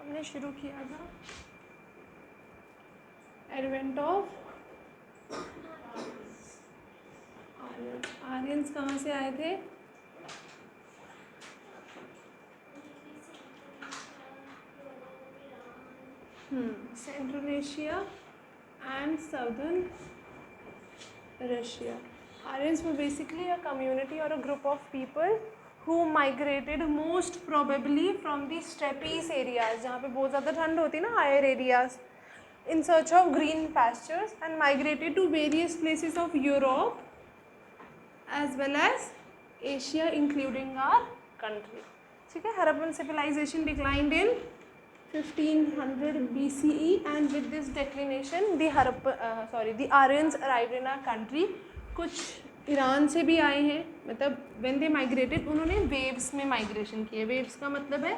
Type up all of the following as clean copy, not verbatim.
हमने शुरू किया था एडवेंट ऑफ आर्यंस कहाँ से आए थे? Central Asia and southern Russia. Aryans were basically a community or a group of people who migrated most probably from the steppes areas, जहाँ पे बहुत ज़्यादा ठंड होती है ना, higher areas, in search of green pastures and migrated to various places of Europe as well as Asia including our country. ठीक है. Harappan civilization declined in 1500 BCE and with this declination the Aryans arrived in our country. कुछ Iran से भी आए हैं, मतलब when they migrated उन्होंने waves में माइग्रेशन किए. वेव्स का मतलब है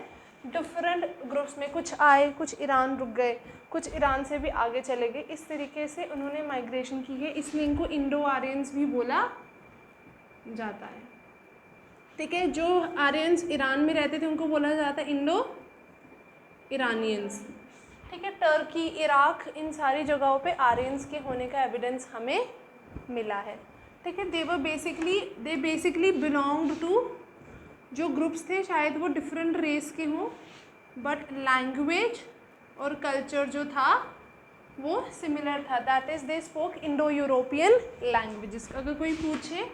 डिफरेंट ग्रुप्स में, कुछ आए, कुछ ईरान रुक गए, कुछ ईरान से भी आगे चले गए. इस तरीके से उन्होंने माइग्रेशन की है, इसलिए इनको इंडो आर्यंस भी बोला जाता है. ठीक है. जो आर्यंस ईरान में रहते थे उनको बोला जाता है इंडो ईरानियंस. ठीक है. टर्की, इराक, इन सारी जगहों पे आर्यंस के होने का एविडेंस हमें मिला है. ठीक है. दे बेसिकली बिलोंग्ड टू, जो ग्रुप्स थे शायद वो डिफरेंट रेस के हों, बट लैंग्वेज और कल्चर जो था वो सिमिलर था. That is they spoke Indo European languages. अगर कोई पूछे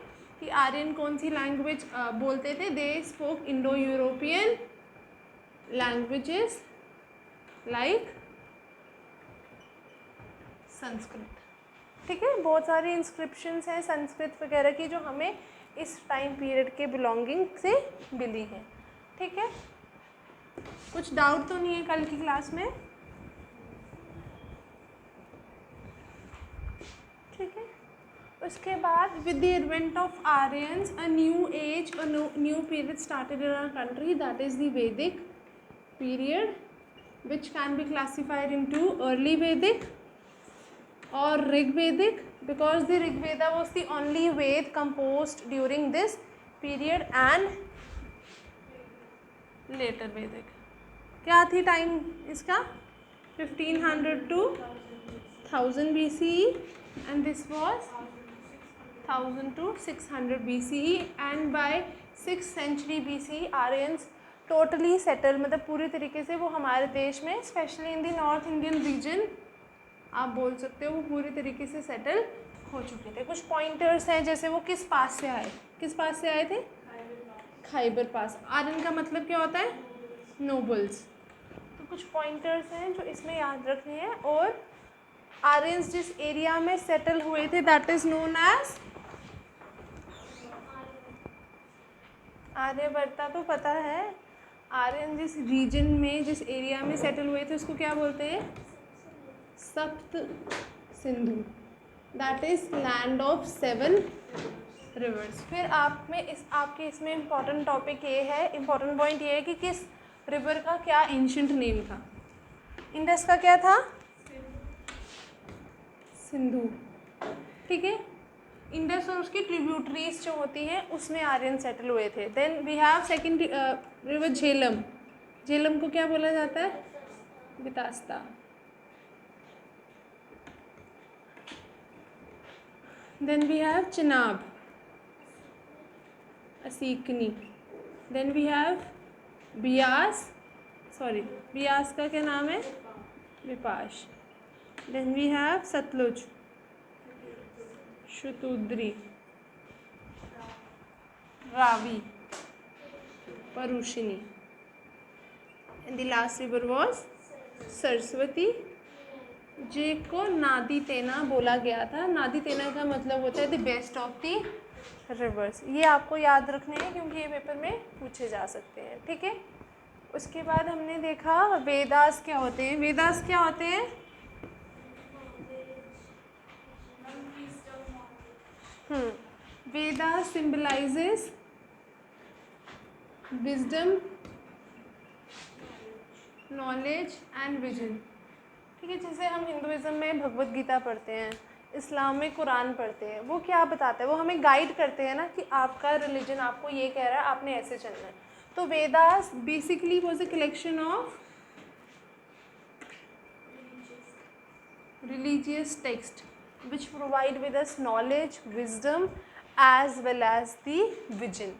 कि आर्यन कौन सी लैंग्वेज बोलते थे, they spoke Indo European languages like Sanskrit. ठीक है. बहुत सारी इंस्क्रिप्शंस हैं संस्कृत वगैरह की जो हमें इस टाइम पीरियड के बिलोंगिंग से मिली हैं. ठीक है. कुछ डाउट तो नहीं है कल की क्लास में? ठीक है. उसके बाद with the advent of Aryans a new age, a new period started in our country, that is the Vedic period, which can be classified into early Vedic or Rig Vedic, because the Rig Veda was the only Ved composed during this period, and later Vedic. क्या थी time इसका? 1500 to 1000 BCE and this was 1000 to 600 BCE, and by 6th century BCE Aryans totally settle, मतलब पूरी तरीके से वो हमारे देश में specially in the north Indian reason आप बोल सकते हो वो पूरी तरीके से सेटल हो चुके थे. कुछ पॉइंटर्स हैं, जैसे वो किस पास से आए, किस पास से आए थे? खैबर पास. आर्यन का मतलब क्या होता है? नोबल्स. तो कुछ पॉइंटर्स हैं जो इसमें याद रखने हैं. और आर्यंस जिस एरिया में सेटल हुए थे that is known as Aryabhatta. तो पता है आर्यन जिस रीजन में, जिस एरिया में सेटल हुए थे उसको क्या बोलते हैं? सप्त Sindhu. That is land of 7 reverse. फिर आप में आपके इसमें इम्पॉर्टेंट टॉपिक ये है, इम्पॉर्टेंट पॉइंट ये है कि किस रिवर का क्या एंशिएंट नेम था. इंडस का क्या था? सिंधु. ठीक है. इंडस और उसकी ट्रिब्यूटरीज जो होती हैं उसमें आर्यन सेटल हुए थे. Then we have second river Jhelum. Jhelum को क्या बोला जाता है? Vitasta. Then we have Chenab, Asikni. Then we have Beas, Beas का क्या नाम है? Vipash. Then we have Sutlej, Shutudri, Ravi, Parushni, and the last river was Saraswati, जिसको नादी तेना बोला गया था. नादी तेना का मतलब होता है the best of the reverse. ये आपको याद रखने हैं क्योंकि ये पेपर में पूछे जा सकते हैं. ठीक है. उसके बाद हमने देखा वेदास क्या होते हैं. वेदास क्या होते हैं? Veda symbolizes wisdom, knowledge and vision. ठीक है. जैसे हम हिंदुइज्म में भगवत गीता पढ़ते हैं, इस्लाम में कुरान पढ़ते हैं, वो क्या बताता है? वो हमें गाइड करते हैं ना कि आपका रिलीजन आपको ये कह रहा है, आपने ऐसे चलना है. तो Vedas basically was a collection of religious text which provide with us knowledge, wisdom as well as the vision.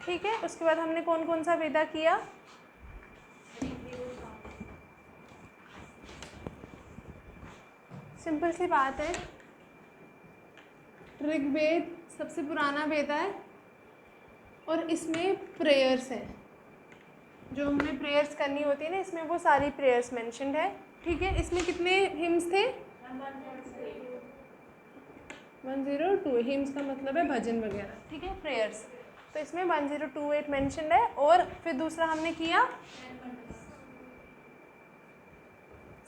ठीक है, उसके बाद हमने कौन कौन सा वेदा किया? सिंपल सी बात है, ऋग्वेद सबसे पुराना वेद है और इसमें प्रेयर्स हैं, जो हमें प्रेयर्स करनी होती है ना, इसमें वो सारी प्रेयर्स मेंशन्ड है. ठीक है, इसमें कितने हिम्स थे? 1028. हिम्स का मतलब है भजन वगैरह. ठीक है, प्रेयर्स. तो इसमें 1028 मेंशन्ड है. और फिर दूसरा हमने किया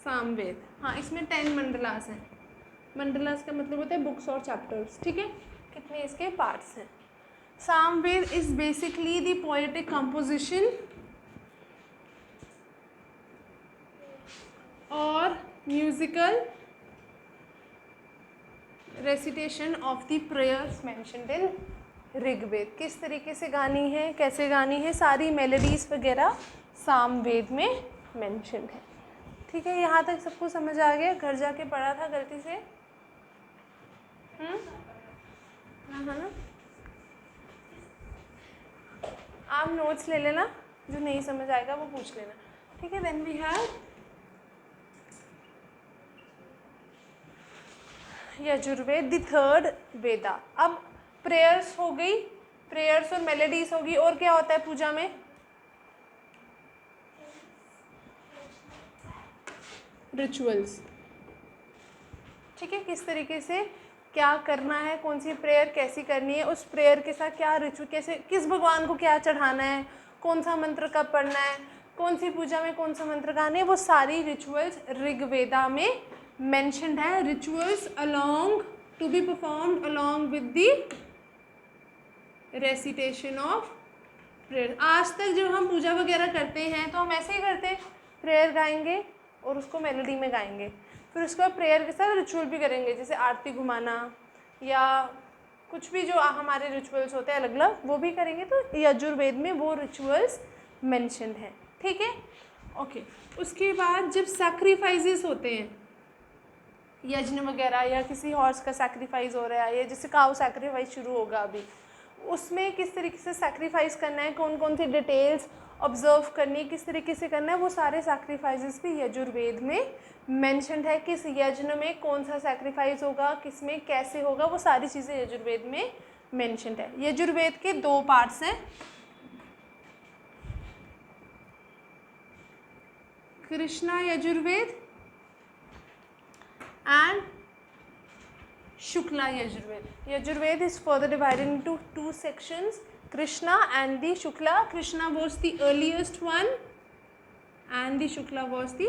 सामवेद. हाँ, इसमें 10 मंडलास हैं. मंडलास का मतलब होता है बुक्स और चैप्टर्स. ठीक है, कितने इसके पार्ट्स हैं. Samaveda is basically the poetic composition और musical recitation of the prayers mentioned in Rigveda. किस तरीके से गानी है, कैसे गानी है, सारी मेलोडीज वगैरह सामवेद में मेंशन है. ठीक है, यहाँ तक सबको समझ आ गया? घर जाके पढ़ा था गलती से? हाँ ना. आप नोट्स ले लेना, जो नहीं समझ आएगा वो पूछ लेना. ठीक है, then we have Yajurveda, the third Veda. अब प्रेयर्स हो गई, प्रेयर्स और मेलोडीज होगी. और क्या होता है पूजा में? रिचुअल्स. ठीक है, किस तरीके से क्या करना है, कौन सी प्रेयर कैसी करनी है, उस प्रेयर के साथ क्या रिचुअल, कैसे, किस भगवान को क्या चढ़ाना है, कौन सा मंत्र कब पढ़ना है, कौन सी पूजा में कौन सा मंत्र गाने हैं, वो सारी रिचुअल्स ऋग्वेदा में मेंशन्ड है. Rituals along to be performed along with the recitation of prayer. आज तक जब हम पूजा वगैरह करते हैं तो हम ऐसे ही करते हैं, प्रेयर गाएंगे और उसको मेलोडी में गाएंगे, फिर उसके बाद प्रेयर के साथ रिचुअल भी करेंगे, जैसे आरती घुमाना या कुछ भी जो हमारे रिचुअल्स होते हैं अलग अलग, वो भी करेंगे. तो यजुर्वेद में वो रिचुअल्स मेंशन्ड हैं. ठीक है, ओके. उसके बाद जब सैक्रिफाइसेस होते हैं, यज्ञ वगैरह, या किसी हॉर्स का सैक्रिफाइस हो रहा है, या जैसे काऊ सैक्रिफाइस शुरू होगा अभी, उसमें किस तरीके से सैक्रिफाइस करना है, कौन कौन सी डिटेल्स ऑब्जर्व करनी है, किस तरीके से करना है, वो सारे सैक्रिफाइसेस भी यजुर्वेद में मेंशन्ड है. किस यज्ञ में कौन सा सैक्रिफाइस होगा, किस में कैसे होगा, वो सारी चीज़ें यजुर्वेद में मेंशन्ड है. यजुर्वेद के 2 पार्ट्स हैं, Krishna Yajurveda and Shukla Yajurveda. Yajurveda is further divided into 2 sections, Krishna and the Shukla. Krishna was the earliest one and the Shukla was the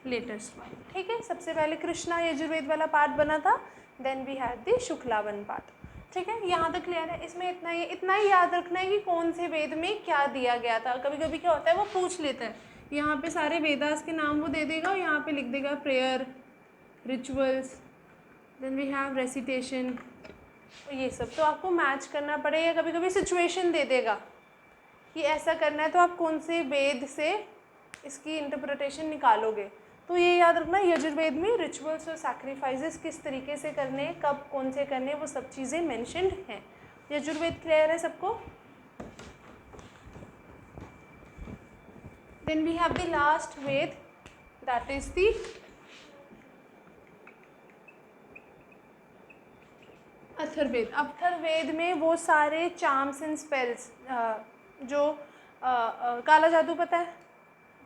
latest one. ठीक है, सबसे पहले कृष्णा यजुर्वेद वाला पार्ट बना था, then we had the Shukla one part. ठीक है, यहाँ तक क्लियर है. इसमें इतना ही याद रखना है कि कौन से वेद में क्या दिया गया था. कभी कभी क्या होता है, वो पूछ लेता है, यहाँ पे सारे वेदास के नाम वो दे देगा और यहाँ पे लिख देगा prayer, rituals, then we have recitation, ये सब. तो आपको मैच करना पड़ेगा. कभी कभी सिचुएशन दे देगा कि ऐसा करना है, तो आप कौन से वेद से इसकी इंटरप्रिटेशन निकालोगे. तो ये याद रखना, यजुर्वेद में रिचुअल्स और सैक्रिफाइसेस किस तरीके से करने, कब कौन से करने, वो सब चीज़ें मेंशन्ड हैं. यजुर्वेद क्लियर है सबको? Then we have the last Veda, that is the Atharvaveda. Atharvaveda में वो सारे चार्म्स एंड स्पेल्स, जो काला जादू, पता है,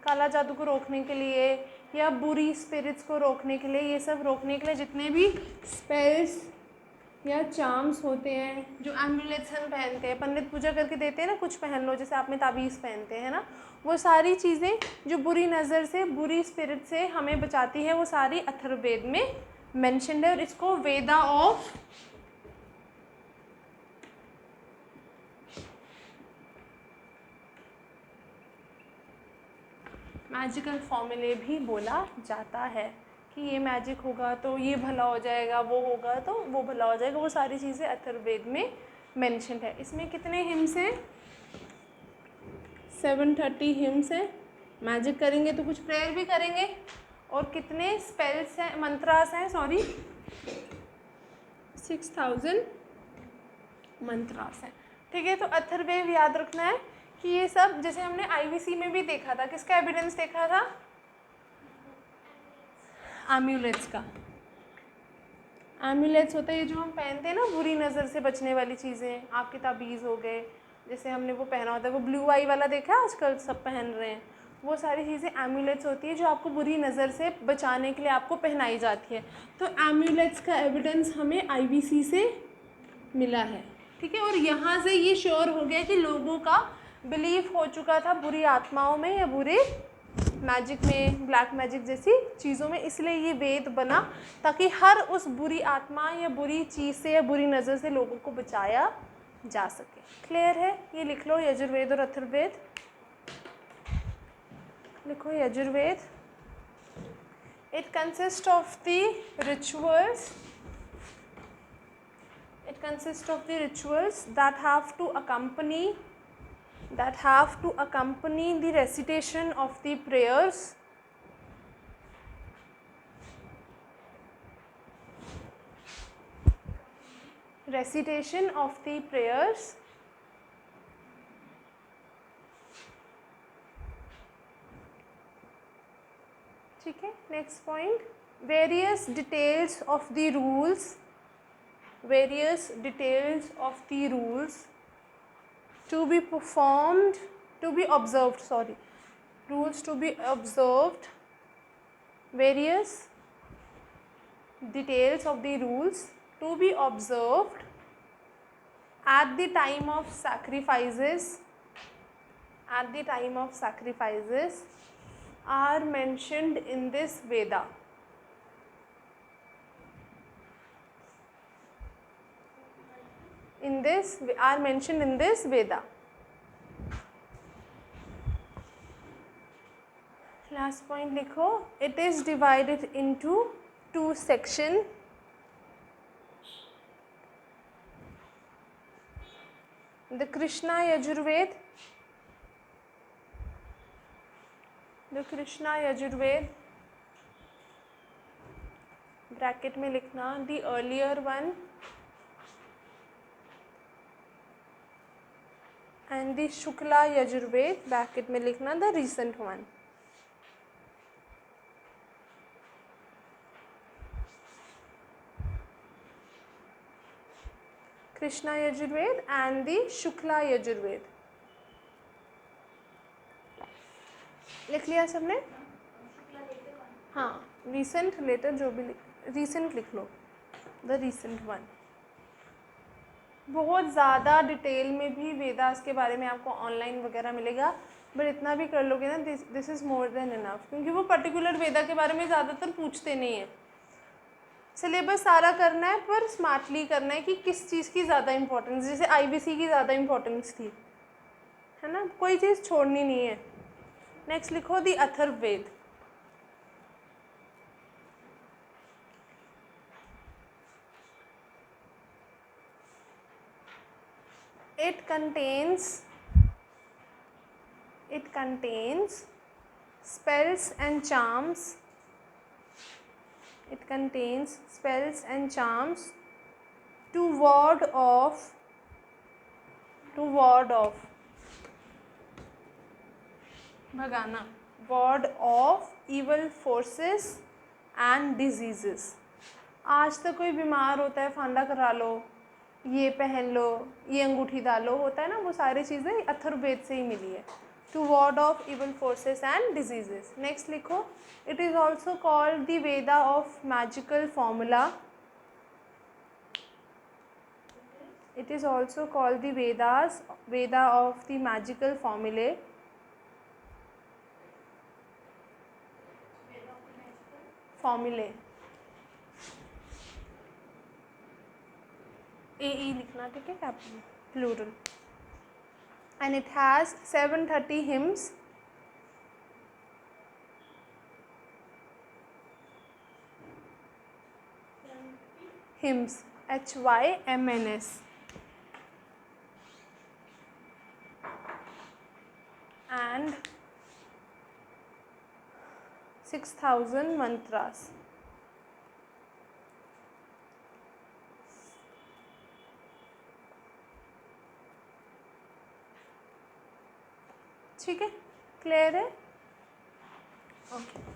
काला जादू को रोकने के लिए या बुरी स्पिरिट्स को रोकने के लिए, ये सब रोकने के लिए जितने भी स्पेल्स या चार्म्स होते हैं, जो एम्बुलेट्स हम पहनते हैं, पंडित पूजा करके देते हैं ना, कुछ पहन लो, जैसे आप में ताबीज़ पहनते हैं ना, वो सारी चीज़ें जो बुरी नज़र से, बुरी स्पिरिट से हमें बचाती है, वो सारी अथर्ववेद में मेंशन्ड है. और इसको वेदा ऑफ मैजिकल फॉर्मूले भी बोला जाता है, कि ये मैजिक होगा तो ये भला हो जाएगा, वो होगा तो वो भला हो जाएगा. वो सारी चीज़ें अथर्ववेद में मेंशन्ड है. इसमें कितने हिम्स हैं? 730 हिम्स हैं. मैजिक करेंगे तो कुछ प्रेयर भी करेंगे और कितने स्पेल्स हैं, मंत्रास हैं, सॉरी 6000 मंत्रास हैं। ठीक है, तो अथर्ववेद याद रखना है कि ये सब जैसे हमने आईवीसी में भी देखा था, किसका एविडेंस देखा था? एम्यूलेट्स का। एम्यूलेट्स होता है ये जो हम पहनते हैं ना बुरी नज़र से बचने वाली चीज़ें, आपके ताबीज़ हो गए, जैसे हमने वो पहना होता है, वो ब्लू आई वाला देखा है आजकल सब पहन रहे हैं, वो सारी चीज़ें एम्यूलेट्स होती है जो आपको बुरी नज़र से बचाने के लिए आपको पहनाई जाती है। तो एम्यूलेट्स का एविडेंस हमें आईवीसी से मिला है। ठीक है, और यहाँ से ये श्योर हो गया कि लोगों का बिलीफ हो चुका था बुरी आत्माओं में या बुरे मैजिक में, ब्लैक मैजिक जैसी चीज़ों में, इसलिए ये वेद बना ताकि हर उस बुरी आत्मा या बुरी चीज़ से या बुरी नज़र से लोगों को बचाया जा सके। क्लियर है? ये लिख लो, यजुर्वेद और अथर्ववेद लिखो। Yajurveda, it consist of the rituals, it consists of the rituals that have to accompany the recitation of the prayers, ठीक है। Next point, various details of the rules to be performed, to be observed, sorry, rules to be observed, various details of the rules to be observed at the time of sacrifices, are mentioned in this Veda. Are mentioned in this Veda. Last point लिखो, it is divided into two sections. The Krishna Yajurved, bracket में लिखना, the earlier one and the Shukla Yajurved, bracket में लिखना the recent one. Krishna Yajurved and the Shukla Yajurved. लिख लिया सबने? हाँ, recent later जो भी recent लिख लो, the recent one. बहुत ज़्यादा डिटेल में भी वेदास के बारे में आपको ऑनलाइन वगैरह मिलेगा, बट इतना भी कर लोगे ना, this is more than enough, क्योंकि वो पर्टिकुलर वेदा के बारे में ज़्यादातर पूछते नहीं हैं। सिलेबस सारा करना है पर स्मार्टली करना है कि किस चीज़ की ज़्यादा इंपॉर्टेंस, जैसे आईबीसी की ज़्यादा इंपॉर्टेंस थी, है ना, कोई चीज़ छोड़नी नहीं है। नेक्स्ट लिखो, दी Atharvaveda. It contains spells and charms. It contains spells and charms to ward off भगाना, ward off evil forces and diseases. आज तक कोई बीमार होता है, फांडा करा लो, ये पहन लो, ये अंगूठी डालो, होता है ना, वो सारी चीज़ें अथर्ववेद से ही मिली है। To ward off evil forces and diseases. Next लिखो, it is also called the Veda of magical formula. It is also called the Veda of the magical formulae. AE लिखना, ठीक है, capital plural. And it has 730 hymns. Hymns, HYMNS. And 6000 mantras. ठीक है, clear है? Okay.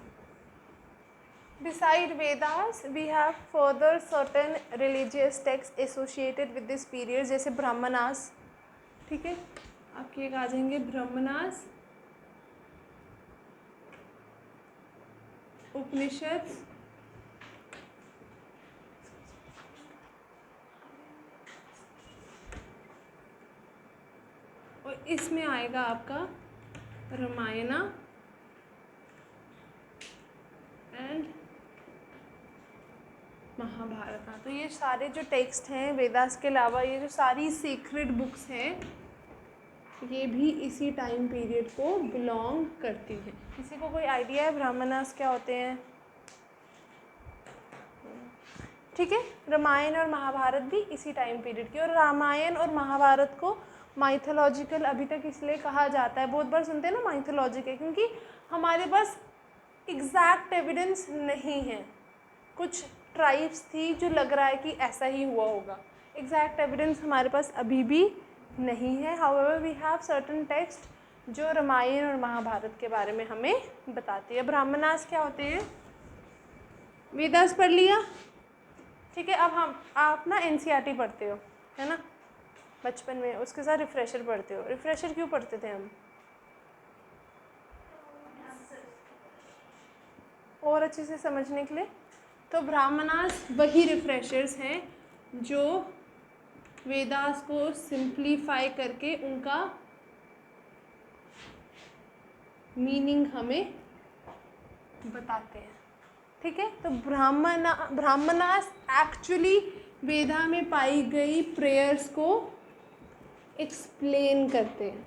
Beside Vedas, we have further certain religious texts associated with this period, जैसे ब्राह्मणास. ठीक है, आपके एक आ जाएंगे ब्राह्मणास, उपनिषद, और इसमें आएगा आपका रामायण एंड महाभारत. तो ये सारे जो टेक्स्ट हैं वेदास के अलावा, ये जो सारी सीक्रेट बुक्स हैं, ये भी इसी टाइम पीरियड को बिलोंग करती है. किसी को कोई आइडिया है ब्राह्मणास क्या होते हैं? ठीक है, रामायण और महाभारत भी इसी टाइम पीरियड की. और रामायण और महाभारत को माइथोलॉजिकल अभी तक इसलिए कहा जाता है, बहुत बार सुनते हैं ना माइथोलॉजिकल, क्योंकि हमारे पास एग्जैक्ट एविडेंस नहीं है. कुछ ट्राइब्स थी जो लग रहा है कि ऐसा ही हुआ होगा. एग्जैक्ट एविडेंस हमारे पास अभी भी नहीं है. However we have certain text जो रामायण और महाभारत के बारे में हमें बताती है. ब्राह्मणास क्या होते हैं? वेदास पढ़ लिया, ठीक है. अब आप ना एनसीईआरटी पढ़ते हो, है ना, बचपन में, उसके साथ रिफ्रेशर पढ़ते हो. रिफ्रेशर क्यों पढ़ते थे हम? और अच्छे से समझने के लिए. तो ब्राह्मणास वही रिफ्रेशर्स हैं जो वेदास को सिंप्लीफाई करके उनका मीनिंग हमें बताते हैं. ठीक है, तो ब्राह्मणास एक्चुअली वेदा में पाई गई प्रेयर्स को एक्सप्लेन करते हैं.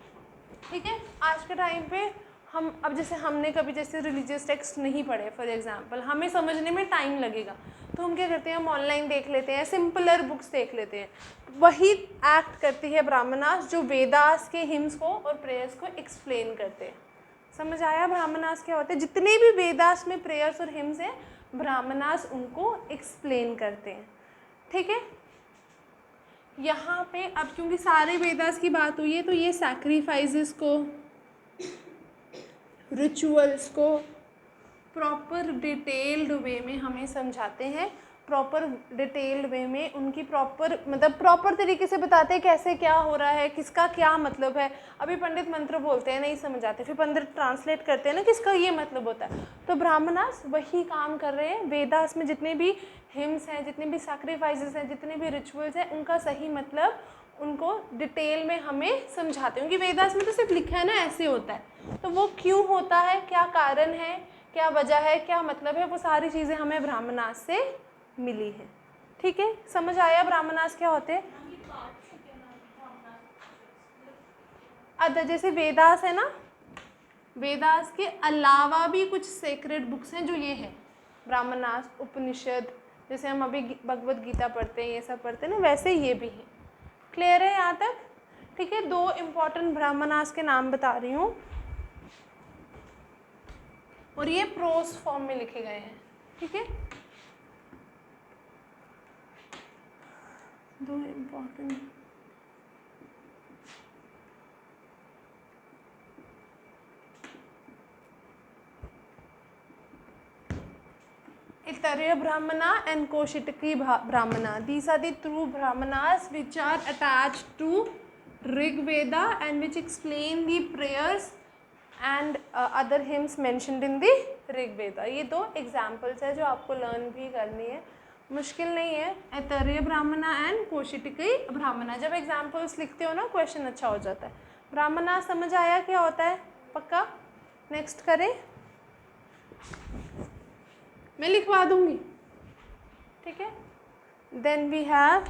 ठीक है, आज के टाइम पे हम अब जैसे हमने कभी जैसे रिलीजियस टेक्स्ट नहीं पढ़े, फॉर एग्जांपल, हमें समझने में टाइम लगेगा, तो हम क्या करते हैं, हम ऑनलाइन देख लेते हैं, सिंपलर बुक्स देख लेते हैं. वही एक्ट करती है ब्राह्मणास जो वेदास के हिम्स को और प्रेयर्स को एक्सप्लेन करते हैं. समझ आया ब्राह्मणास क्या होते हैं? जितने भी वेदास में प्रेयर्स और हिम्स हैं, ब्राह्मणास उनको एक्सप्लेन करते हैं. ठीक है, यहाँ पे अब क्योंकि सारे वेदास की बात हुई है, तो ये सैक्रिफाइसेस को, रिचुअल्स को प्रॉपर डिटेल्ड वे में हमें समझाते हैं. प्रॉपर डिटेल्ड वे में उनकी प्रॉपर तरीके से बताते हैं कैसे क्या हो रहा है, किसका क्या मतलब है. अभी पंडित मंत्र बोलते हैं, नहीं समझ आते, फिर पंडित ट्रांसलेट करते हैं ना किसका ये मतलब होता है. तो ब्राह्मणास वही काम कर रहे हैं. वेदास में जितने भी हिम्स हैं, जितने भी सैक्रिफाइसेस हैं, जितने भी रिचुअल्स हैं, उनका सही मतलब उनको डिटेल में हमें समझाते हैं. क्योंकि वेदास में तो सिर्फ लिखा है ना ऐसे होता है, तो वो क्यों होता है, क्या कारण है, क्या वजह है, क्या मतलब है, वो सारी चीज़ें हमें ब्राह्मणास से मिली है. ठीक है, समझ आया ब्राह्मणास क्या होते हैं? जैसे वेदास है ना, वेदास के अलावा भी कुछ सेक्रेड बुक्स हैं जो ये हैं ब्राह्मणास, उपनिषद, जैसे हम अभी भगवद गीता पढ़ते हैं, ये सब पढ़ते हैं ना, वैसे ये भी हैं. क्लियर है यहाँ तक? ठीक है, 2 इम्पॉर्टेंट ब्राह्मणास के नाम बता रही हूँ, और ये प्रोस फॉर्म में लिखे गए हैं. ठीक है, 2 important. Itarya Brahmana and Kaushitaki Brahmana. These are the true Brahmanas which are attached to Rig Veda and which explain the prayers and other hymns mentioned in the Rig Veda. ये 2 examples है जो आपको learn भी करनी है, मुश्किल नहीं है. ऐतरेय ब्राह्मणा एंड कौशिटिकी ब्राह्मणा. जब एग्जाम्पल्स लिखते हो ना, क्वेश्चन अच्छा हो जाता है. ब्राह्मणा समझ आया क्या होता है? पक्का? नेक्स्ट करें, मैं लिखवा दूंगी. ठीक है, देन वी हैव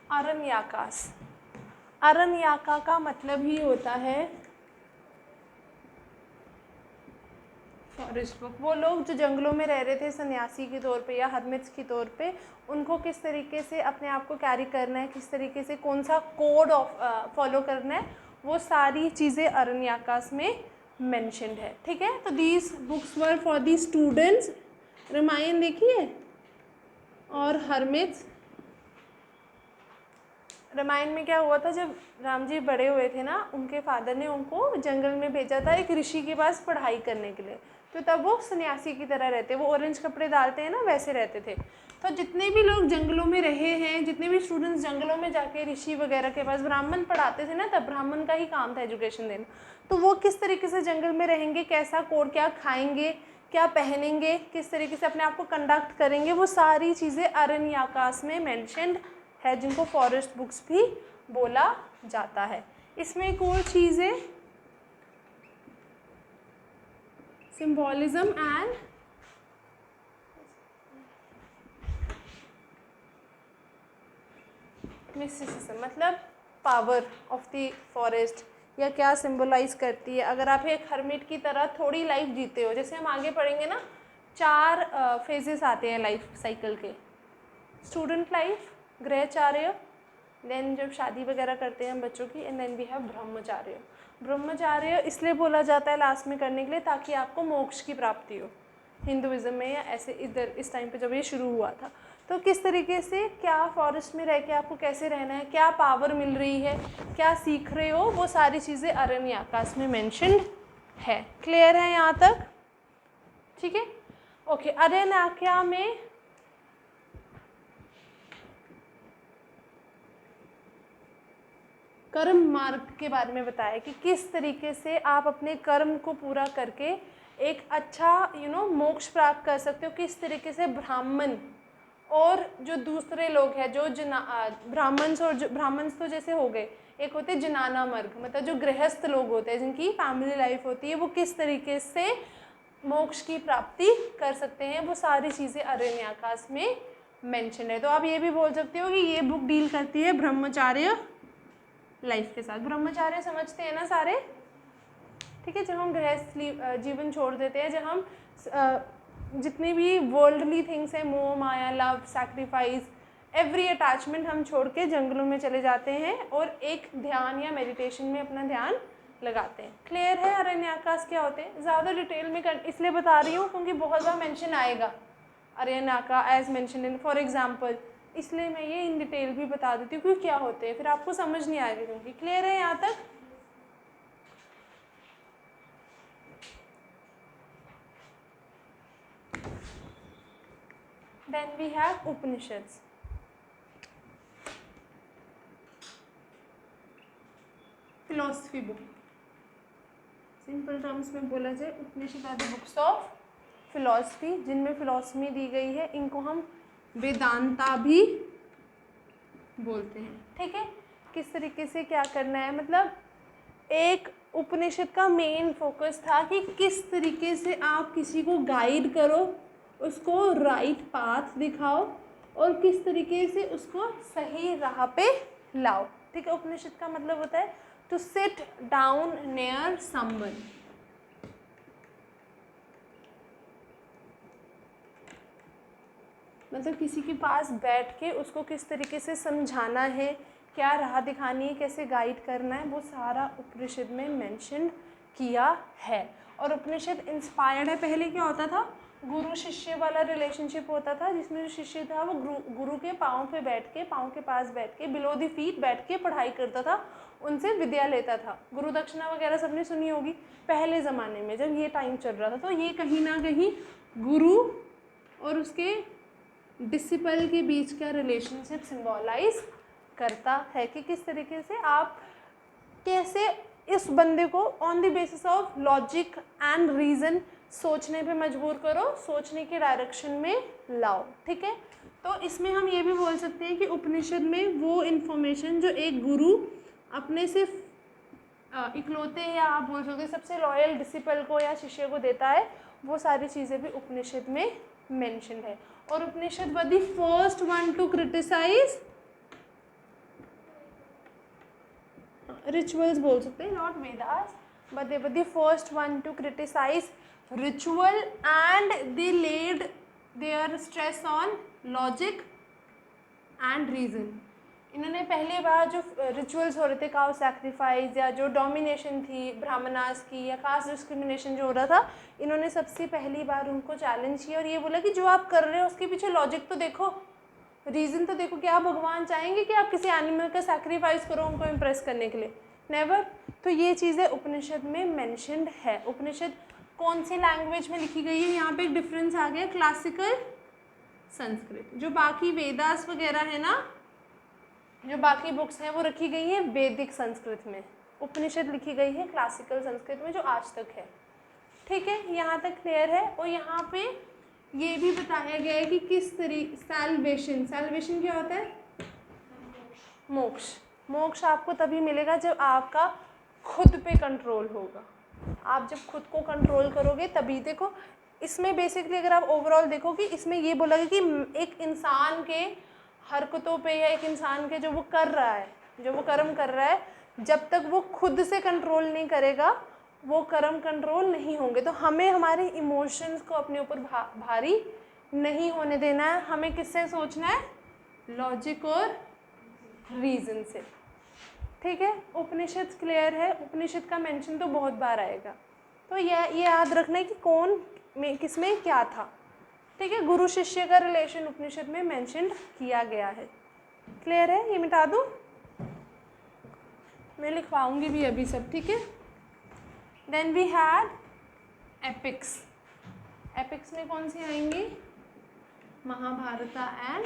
अरण्यकास. अरण्यका का मतलब ही होता है फॉरेस्ट बुक. वो लोग जो जंगलों में रह रहे थे सन्यासी के तौर पे या हरमिट्स के तौर पे, उनको किस तरीके से अपने आप को कैरी करना है, किस तरीके से कौन सा कोड ऑफ फॉलो करना है, वो सारी चीज़ें अरण्यकाश में मेंशन्ड है। ठीक है, तो these books were for the students. Ramayana देखिए और हरमिट्स। रामायण में क्या हुआ था, जब राम जी बड़े हुए थे ना, उनके फादर ने उनको जंगल में भेजा था एक ऋषि के पास पढ़ाई करने के लिए। तो तब वो सन्यासी की तरह रहते, वो ऑरेंज कपड़े डालते हैं ना, वैसे रहते थे। तो जितने भी लोग जंगलों में रहे हैं, जितने भी स्टूडेंट्स जंगलों में जाके ऋषि वगैरह के पास ब्राह्मण पढ़ाते थे ना, तब ब्राह्मण का ही काम था एजुकेशन देना। तो वो किस तरीके से जंगल में रहेंगे, कैसा कोड, क्या खाएंगे, क्या पहनेंगे, किस तरीके से अपने आप को कंडक्ट करेंगे, वो सारी चीज़ें अरण्यकाश में मेंशन्ड है, जिनको फॉरेस्ट बुक्स भी बोला जाता है। इसमें एक और चीज़ है, सिंबॉलिज्म एंड मिस्टिसिज्म, मतलब पावर ऑफ द फॉरेस्ट, या क्या सिंबलाइज करती है। अगर आप एक हर्मिट की तरह थोड़ी लाइफ जीते हो, जैसे हम आगे पढ़ेंगे ना, 4 फेजेस आते हैं लाइफ साइकिल के। स्टूडेंट लाइफ, गृहचार्य, देन जब शादी वगैरह करते हैं हम बच्चों की, एंड देन वी हैव ब्रह्मचार्य। ब्रह्मचार्य इसलिए बोला जाता है लास्ट में करने के लिए, ताकि आपको मोक्ष की प्राप्ति हो हिंदुइज्म में, या ऐसे इधर इस टाइम पे जब ये शुरू हुआ था। तो किस तरीके से, क्या फॉरेस्ट में रह के आपको कैसे रहना है, क्या पावर मिल रही है, क्या सीख रहे हो, वो सारी चीज़ें अरण्यकाश में मेंशन्ड है। क्लियर है यहाँ तक? ठीक है, ओके। अरण्यकाश में कर्म मार्ग के बारे में बताया कि किस तरीके से आप अपने कर्म को पूरा करके एक अच्छा मोक्ष प्राप्त कर सकते हो। किस तरीके से ब्राह्मण और जो दूसरे लोग हैं, जो ब्राह्मण्स तो जैसे हो गए, एक होते जनाना मार्ग, मतलब जो गृहस्थ लोग होते हैं, जिनकी फैमिली लाइफ होती है, वो किस तरीके से मोक्ष की प्राप्ति कर सकते हैं, वो सारी चीज़ें अरण्यकाश में मेंशन है। तो आप ये भी बोल सकते हो कि ये बुक डील करती है ब्रह्मचार्य लाइफ के साथ। ब्रह्मचार्य समझते हैं ना सारे? ठीक है, जब हम गृहस्थ जीवन छोड़ देते हैं, जब हम जितनी भी वर्ल्डली थिंग्स हैं, मोह माया, लव, सैक्रिफाइस, एवरी अटैचमेंट हम छोड़ के जंगलों में चले जाते हैं और एक ध्यान या मेडिटेशन में अपना ध्यान लगाते हैं। क्लियर है अरण्यकाश क्या होते हैं? ज़्यादा डिटेल में इसलिए बता रही हूँ क्योंकि बहुत ज़्यादा मेंशन आएगा Aranyakas as mention in for example, इसलिए मैं ये इन डिटेल भी बता देती हूँ कि क्या होते हैं, फिर आपको समझ नहीं आएगा। क्योंकि क्लियर है यहाँ तक? Then we have Upanishads. Philosophy book, simple terms में बोला जाए, Upanishad are the books of philosophy, जिनमें फिलोसफी दी गई है। इनको हम वेदांता भी बोलते हैं। ठीक है, किस तरीके से क्या करना है, मतलब एक उपनिषद का मेन फोकस था कि किस तरीके से आप किसी को गाइड करो, उसको राइट पाथ दिखाओ और किस तरीके से उसको सही राह पे लाओ। ठीक है, उपनिषद का मतलब होता है to sit down near someone, मतलब किसी के पास बैठ के उसको किस तरीके से समझाना है, क्या राह दिखानी है, कैसे गाइड करना है, वो सारा उपनिषद में मेंशन किया है। और उपनिषद इंस्पायर्ड है, पहले क्या होता था, गुरु शिष्य वाला रिलेशनशिप होता था, जिसमें जो शिष्य था वो गुरु के पाँव पे बैठ के, पाँव के पास बैठ के, बिलो द फीट बैठ के पढ़ाई करता था, उनसे विद्या लेता था। गुरु दक्षिणा वगैरह सबने सुनी होगी पहले ज़माने में जब ये टाइम चल रहा था। तो ये कहीं ना कहीं गुरु और उसके डिसिपल के बीच का रिलेशनशिप सिंबलाइज करता है कि किस तरीके से आप कैसे इस बंदे को on the basis of logic and reason सोचने पे मजबूर करो, सोचने के डायरेक्शन में लाओ। ठीक है, तो इसमें हम ये भी बोल सकते हैं कि उपनिषद में वो इन्फॉर्मेशन जो एक गुरु अपने से इकलौते, या आप बोल सकते सबसे लॉयल डिसिपल को या शिष्य को देता है, वो सारी चीज़ें भी उपनिषद में मेंशन है। और Upanishad were the first one to criticize rituals बोल सकते हैं, not Vedas, but they were the first one to criticize ritual and they laid their stress on logic and reason. इन्होंने पहली बार जो रिचुअल्स हो रहे थे, काउ सैक्रिफाइस या जो डोमिनेशन थी ब्राह्मणास की या कास्ट डिस्क्रिमिनेशन जो हो रहा था, इन्होंने सबसे पहली बार उनको चैलेंज किया और ये बोला कि जो आप कर रहे हो उसके पीछे लॉजिक तो देखो, रीज़न तो देखो। क्या भगवान चाहेंगे कि आप किसी एनिमल का सैक्रिफाइस करो उनको इम्प्रेस करने के लिए? नेवर। तो ये चीज़ें उपनिषद में मैंशनड है। उपनिषद कौन सी लैंग्वेज में लिखी गई है? यहाँ पे एक डिफरेंस आ गया, क्लासिकल संस्कृत। जो बाकी वेदास वगैरह है ना, जो बाकी बुक्स हैं वो रखी गई हैं वैदिक संस्कृत में, उपनिषद लिखी गई है क्लासिकल संस्कृत में जो आज तक है। ठीक है, यहाँ तक क्लियर है। और यहाँ पे ये भी बताया गया है कि किस तरीके सैल्वेशन, सैल्वेशन क्या होता है? मोक्ष। मोक्ष आपको तभी मिलेगा जब आपका खुद पे कंट्रोल होगा। आप जब खुद को कंट्रोल करोगे तभी। देखो इसमें बेसिकली अगर आप ओवरऑल देखोगे, इसमें ये बोला गया कि एक इंसान के हरकतों पे या एक इंसान के जो वो कर रहा है, जो वो कर्म कर रहा है, जब तक वो खुद से कंट्रोल नहीं करेगा वो कर्म कंट्रोल नहीं होंगे। तो हमें हमारे इमोशंस को अपने ऊपर भारी नहीं होने देना है। हमें किससे सोचना है? लॉजिक और रीज़न से। ठीक है, उपनिषद क्लियर है। उपनिषद का मेंशन तो बहुत बार आएगा, तो ये याद रखना है कि कौन में किस में क्या था। ठीक है, गुरु शिष्य का रिलेशन उपनिषद में मेंशन किया गया है। क्लियर है? ये मिटा दूँ? मैं लिखवाऊंगी भी अभी सब। ठीक है, then we had epics. Epics में कौन सी आएंगी? महाभारत एंड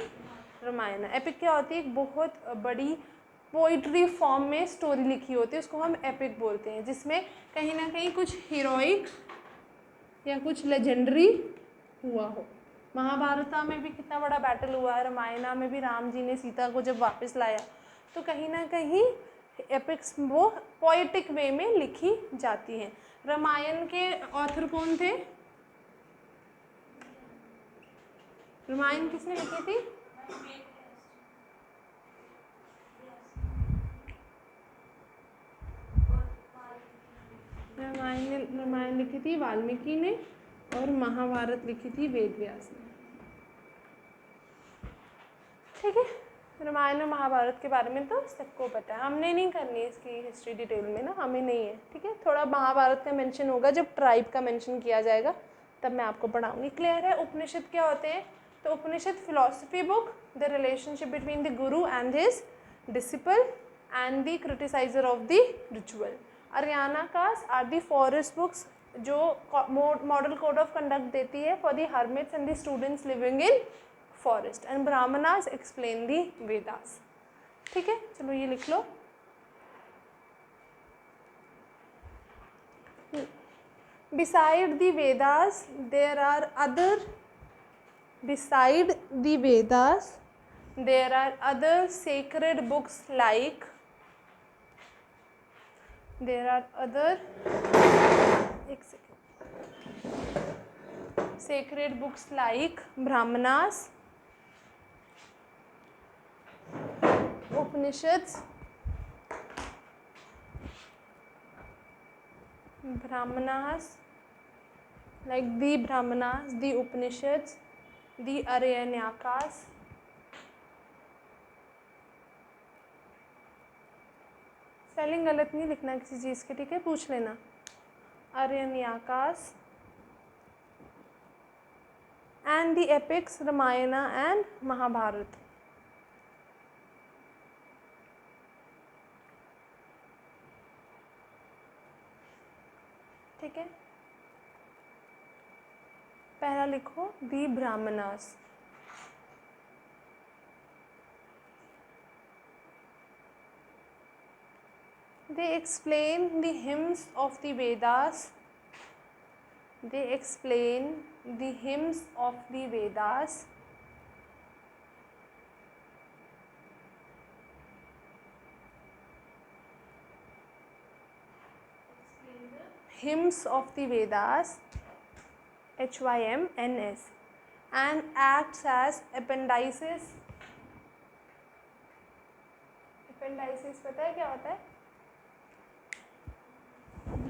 रामायण। एपिक क्या होती है? एक बहुत बड़ी पोइट्री फॉर्म में स्टोरी लिखी होती है, उसको हम एपिक बोलते हैं, जिसमें कहीं ना कहीं कुछ हीरोइक या कुछ लेजेंडरी हुआ हो। महाभारत में भी कितना बड़ा बैटल हुआ है, रामायण में भी राम जी ने सीता को जब वापस लाया, तो कहीं ना कहीं एपिक्स वो पोएटिक वे में लिखी जाती हैं। रामायण के ऑथर कौन थे? रामायण किसने लिखी थी? रामायण लिखी थी वाल्मीकि ने और महाभारत लिखी थी वेद व्यास ने। ठीक है, रामायण और महाभारत के बारे में तो सबको पता है, हमने नहीं करनी है इसकी हिस्ट्री डिटेल में ना, हमें नहीं है। ठीक है, थोड़ा महाभारत का मेंशन होगा जब ट्राइब का मेंशन किया जाएगा, तब मैं आपको पढ़ाऊंगी। क्लियर है? उपनिषद क्या होते हैं? तो Upanishad philosophy book, the relationship between the guru and his disciple and the criticizer of the ritual. Aryanas are the forest books जो मॉडल कोड ऑफ कंडक्ट देती है for the hermits and the students living in forest, and Brahmanas explain the Vedas. ठीक है, चलो ये लिख लो। Beside the Vedas there are other sacred books like sacred books like Brahmanas, Upanishads, like the Brahmanas, the Upanishads, the Aranyakas, spelling गलत नहीं लिखना किसी चीज़ के, ठीक है, पूछ लेना। Aranyakas and the epics Ramayana and Mahabharata। ठीक है, पहला लिखो the Brahmanas। They explain the hymns of the Vedas. Hymns of the Vedas, HYMNS, and acts as appendices। appendices पता है क्या होता है?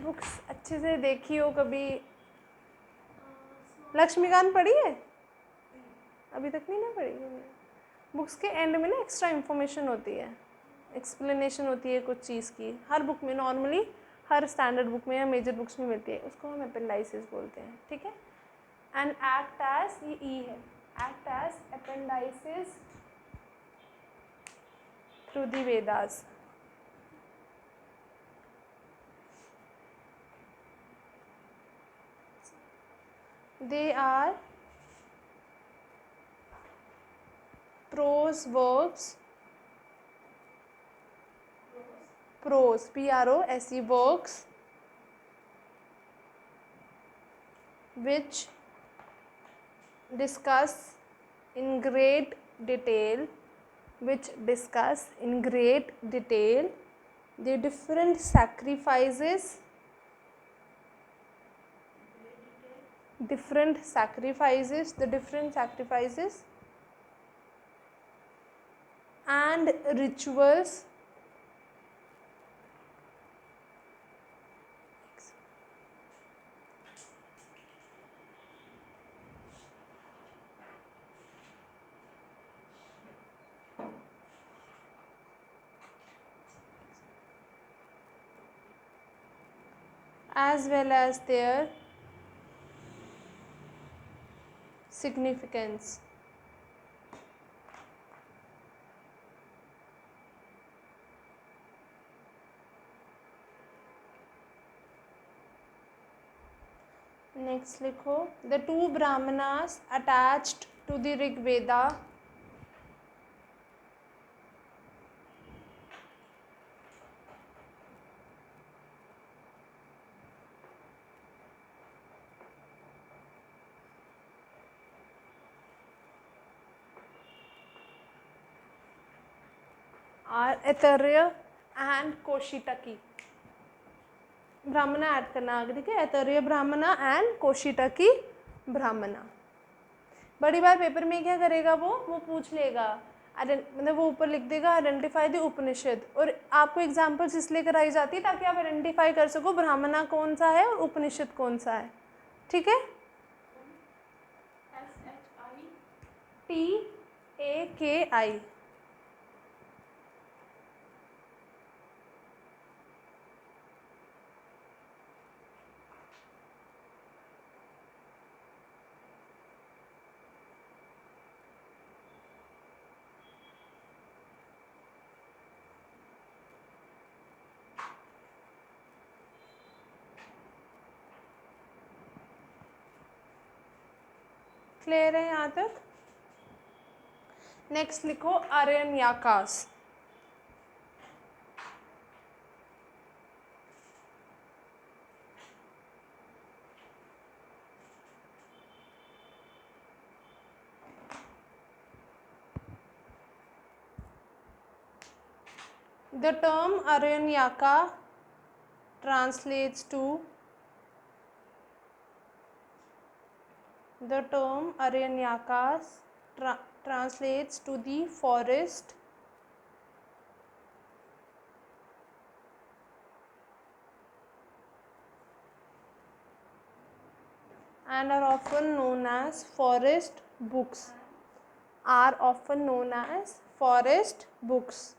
बुक्स अच्छे से देखी हो कभी? लक्ष्मीकांत पढ़ी है? अभी तक नहीं ना पढ़ी? बुक्स के एंड में ना एक्स्ट्रा इन्फॉर्मेशन होती है, एक्सप्लेनेशन होती है कुछ चीज़ की, हर बुक में नॉर्मली, हर स्टैंडर्ड बुक में या मेजर बुक्स में मिलती है, उसको हम अपेंडाइसिस बोलते हैं, ठीक है। एंड एक्ट एज, ये ई है, act as appendices through the Vedas. They are prose works, prose, P-R-O-S-E, works which discuss in great detail, the different sacrifices and rituals as well as their significance. Next लिखो, the two Brahmanas attached to the Rig Veda are Aitareya and Kaushitaki. Brahmana add करना आगे, ठीक है, ऐतरेय ब्राह्मणा and Kaushitaki ब्राह्मणा। बड़ी बार paper में क्या करेगा वो पूछ लेगा, मतलब वो ऊपर लिख देगा आइडेंटिफाई द उपनिषद, और आपको एग्जाम्पल्स इसलिए कराई जाती है ताकि आप आइडेंटिफाई कर सको ब्राह्मणा कौन सा है और उपनिषद कौन सा है, ठीक है। TAKI, क्लियर है यहाँ तक। नेक्स्ट लिखो आरण्यकास। The term Aranyaka translates to the forest and are often known as forest books.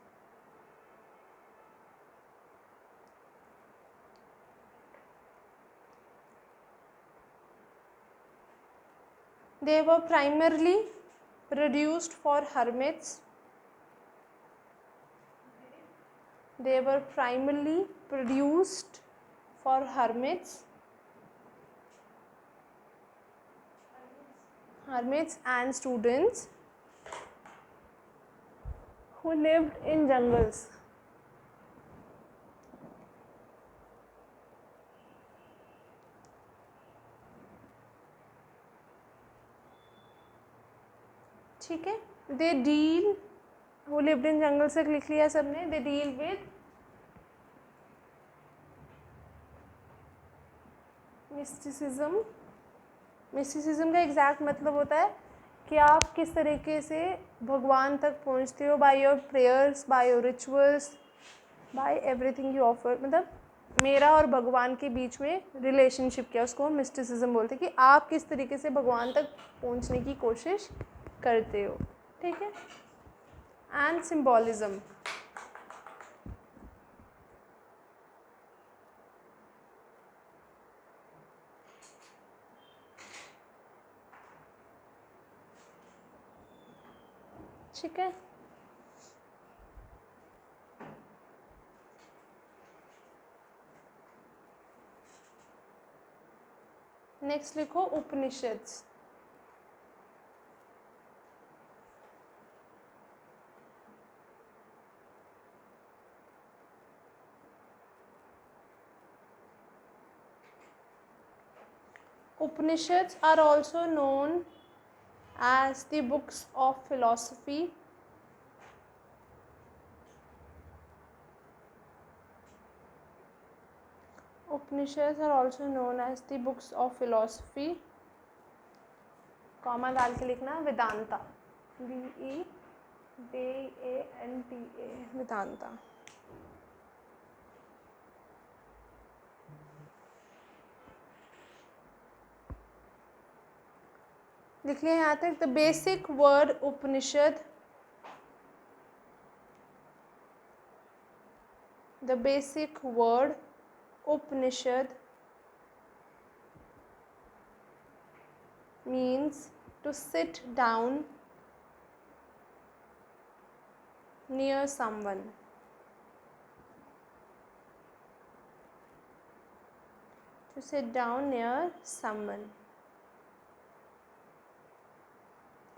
They were primarily produced for hermits. Hermits and students who lived in jungles. ठीक है, दे डील, वो lived in जंगल से लिख लिया सबने, they deal with mysticism. Mysticism का exact मतलब होता है कि आप किस तरीके से भगवान तक पहुंचते हो, by your prayers, by your rituals, by everything you offer, मतलब मेरा और भगवान के बीच में रिलेशनशिप क्या, उसको हम मिस्टिसिज्म बोलते हैं, कि आप किस तरीके से भगवान तक पहुंचने की कोशिश करते हो, ठीक है। and symbolism. ठीक है, नेक्स्ट लिखो Upanishads. Upanishads are also known as the books of philosophy. Upanishads are also known as the books of philosophy. Comma डाल के लिखना वेदांता, VEDANTA, वेदांता. लिख लिया यहाँ तक. The basic word Upanishad, the basic word Upanishad means to sit down near someone. To sit down near someone.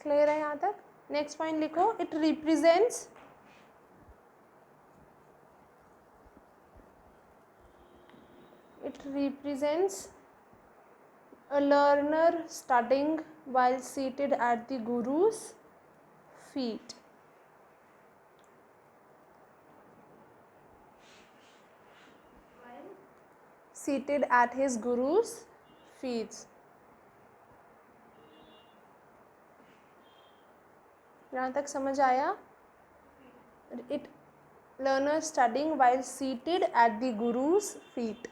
Clear है यहाँ तक. नेक्स्ट पॉइंट लिखो. It represents, it represents a learner studying while seated at the guru's feet. Seated at his guru's feet. यहाँ तक समझ आया. It learner studying while seated at the guru's feet.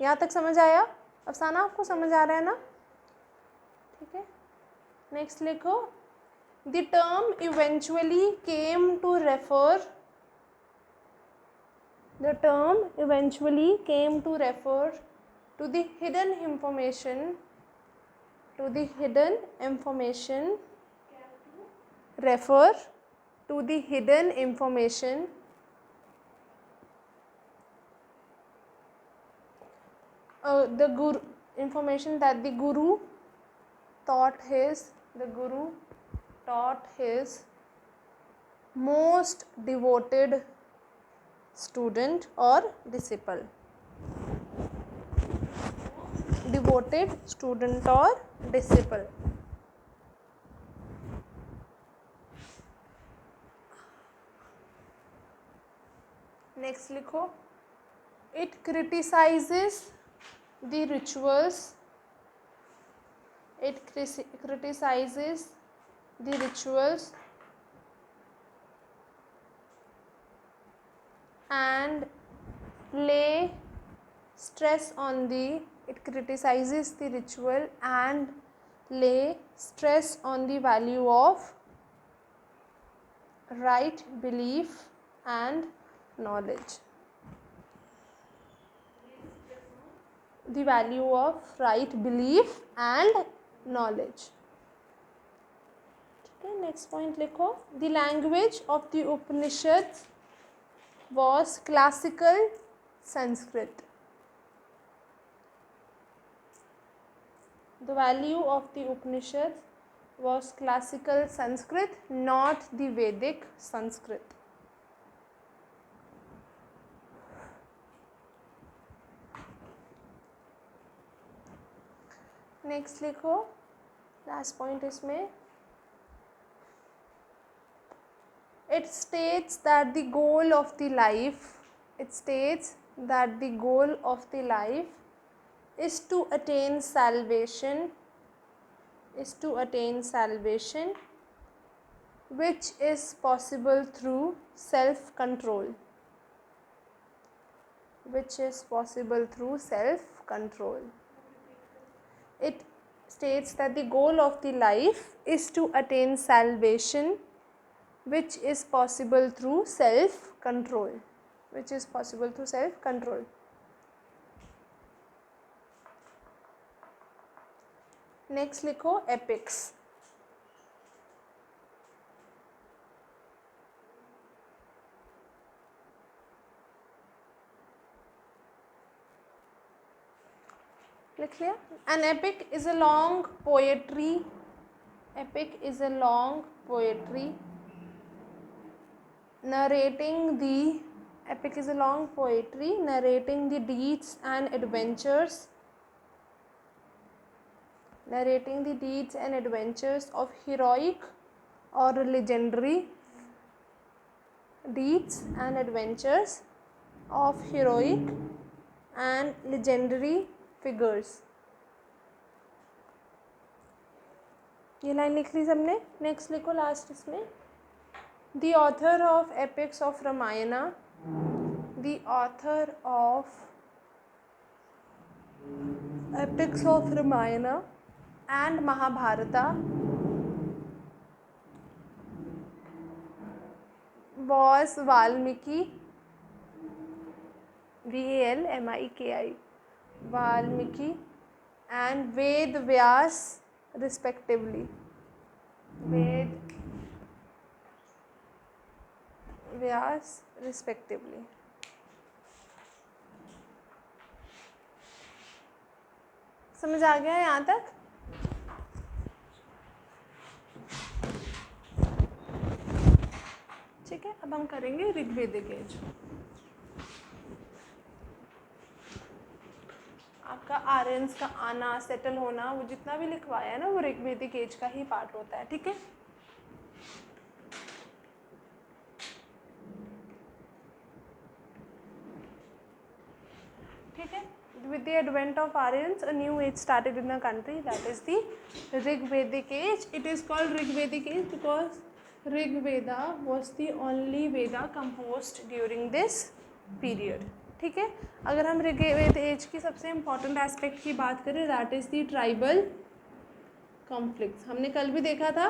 यहाँ तक समझ आया. अफसाना आपको समझ आ रहा है ना. ठीक है, नेक्स्ट लिखो. The term eventually came to refer, the term eventually came to refer to the hidden information, to the hidden information, refer to the hidden information the guru, information that the guru taught his most devoted student or disciple. Devoted student or disciple. Next लिखो. It criticizes the rituals. It criticizes the rituals and lay stress on the, it criticizes the ritual and lay stress on the value of right belief and knowledge. The value of right belief and knowledge. Okay, next point लिखो. The language of the Upanishads was classical Sanskrit. The value of the Upanishads was classical Sanskrit, not the Vedic Sanskrit. Next लिखो. Last point इसमें. It states that the goal of the life, it states that the goal of the life is to attain salvation, is to attain salvation, which is possible through self-control, which is possible through self-control. It states that the goal of the life is to attain salvation, which is possible through self control, which is possible through self control. Next लिखो epics. लिख लिया. An epic is a long poetry. Epic is a long poetry narrating the epic is a long poetry narrating the deeds and adventures of heroic or legendary deeds and adventures of heroic and legendary figures. ये line लिख ली सबने. Next लिखो last इसमें. The author of epics of Ramayana, the author of epics of Ramayana and Mahabharata was Valmiki, Valmiki, Valmiki and Ved Vyas respectively. Ved Vyas respectively. समझ आ गया यहाँ तक? ठीक है. अब हम करेंगे ऋग्वेदिक एज. आपका आर्यंस का आना, सेटल होना, वो जितना भी लिखवाया है ना, वो ऋग्वेदिक एज का ही पार्ट होता है. ठीक है. ठीक है. With the advent of Aryans, a new age started in the country. That is the Rigvedic age. It is called Rigvedic age because Rig Veda was the only Veda composed during this period. ठीक है. अगर हम Rigveda as की सबसे important aspect की बात करें, that is the tribal conflicts. हमने कल भी देखा था.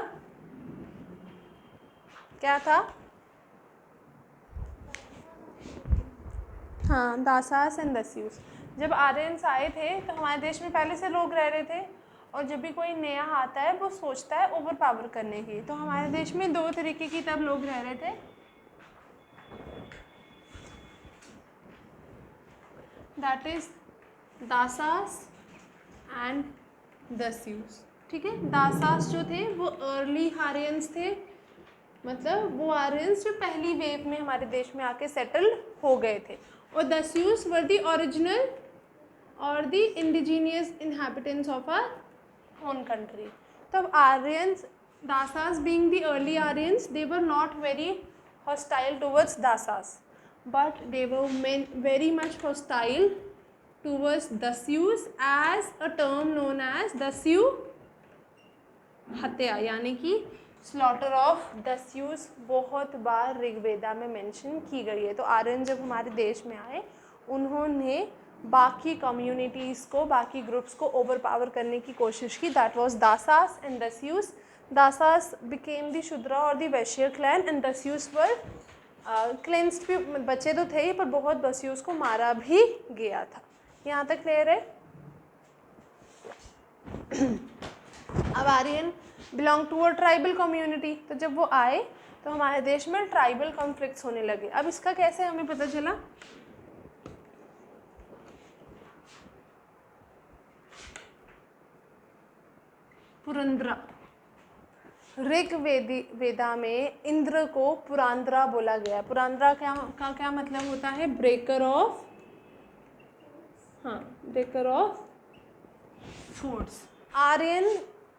क्या था? हाँ, दासास एंड दस्यूस. जब आर्यंस आए थे तो हमारे देश में पहले से लोग रह रहे थे, और जब भी कोई नया आता है वो सोचता है ओवर पावर करने की. तो हमारे देश में दो तरीके की तब लोग रह रहे थे. That is Dasas and Dasyus. ठीक है. दासास जो थे वो अर्ली आर्यंस थे, मतलब वो आर्यंस जो पहली वेव में हमारे देश में आके सेटल हो गए थे. और दस्यूस वर द ओरिजिनल और the indigenous inhabitants of our own country. तब Aryans, Dasas being the early Aryans, they were not very hostile towards Dasas, but they were very much hostile towards Dasyus as a term known as Dasyu हत्या, यानी कि slaughter of दस्यूस बहुत बार ऋग्वेदा में mention की गई है. तो आर्यन जब हमारे देश में आए, उन्होंने बाकी कम्युनिटीज़ को, बाकी ग्रुप्स को ओवर पावर करने की कोशिश की. That was Dasas and Dasyus. Dasas became the Shudra और the Vaishya clan and Dasyus were cleansed भी बचे तो थे ही, पर बहुत दस्यूस को मारा भी गया था. यहाँ तक क्लियर है? अब Aryan belong to a tribal community. तो जब वो आए तो हमारे देश में ट्राइबल कॉन्फ्लिक्ट्स होने लगे. अब इसका कैसे हमें पता चला? पुरंदरा. ऋग्वेदा में इंद्र को पुरांद्रा बोला गया. पुरांद्रा का क्या मतलब होता है? ब्रेकर ऑफ, हाँ, breaker of forts. Aryan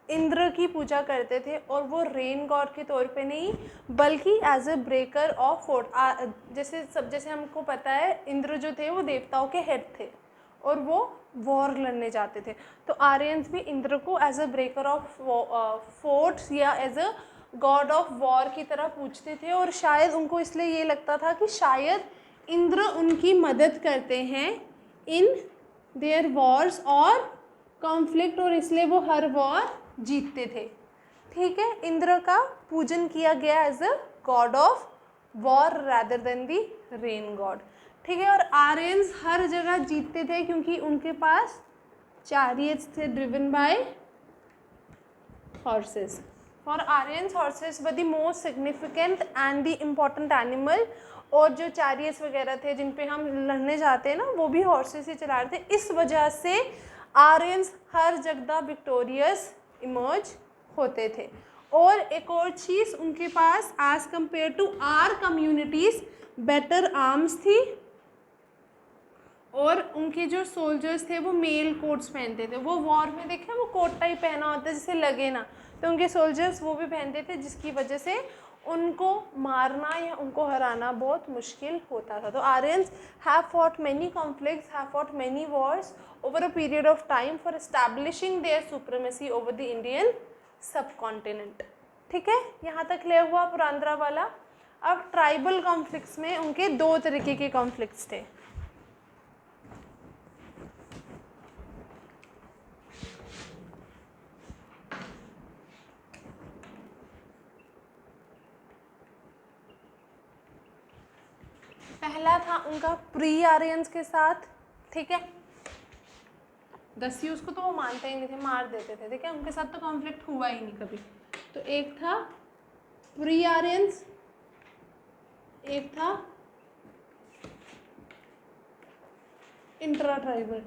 Indra की पूजा करते थे, और वो रेन गॉड के तौर पे नहीं, बल्कि as a breaker of fort. जैसे हमको पता है, इंद्र जो थे वो देवताओं के हेड थे और वो वॉर लड़ने जाते थे. तो आर्यंस भी इंद्र को as a breaker of forts या as a god of war की तरह पूछते थे. और शायद उनको इसलिए ये लगता था कि शायद इंद्र उनकी मदद करते हैं इन देयर वॉर्स और कॉन्फ्लिक्ट, और इसलिए वो हर वॉर जीतते थे. ठीक है. इंद्र का पूजन किया गया as a god of war rather than the rain god. ठीक है, और आर्यंस हर जगह जीतते थे क्योंकि उनके पास chariots थे driven by horses. For Aryans, horses were the most significant and the important animal. और जो chariots वगैरह थे जिन पे हम लड़ने जाते हैं ना, वो भी horses ही चला रहे थे। इस वजह से Aryans हर जगह victorious emerge होते थे। और एक और चीज़, उनके पास as compared to our communities better arms थी, और उनके जो सोल्जर्स थे वो मेल कोट्स पहनते थे। वो वॉर में देखे वो कोट टाइप पहना होता है जिससे लगे ना, तो उनके सोल्जर्स वो भी पहनते थे, जिसकी वजह से उनको मारना या उनको हराना बहुत मुश्किल होता था। तो Aryans have fought many conflicts, have fought many wars over a period of time for establishing their supremacy over the Indian subcontinent. ठीक है, यहाँ तक क्लियर हुआ पुरांद्रा वाला। अब ट्राइबल कॉन्फ्लिक्ट्स में उनके दो तरीके के कॉन्फ्लिक्ट्स थे। पहला था उनका प्री आर्यंस के साथ। ठीक है, दस्यूस को तो वो मानते ही नहीं थे, मार देते थे। ठीक है, उनके साथ तो कॉन्फ्लिक्ट हुआ ही नहीं कभी। तो एक था प्री आर्यंस, एक था इंट्रा ट्राइबल।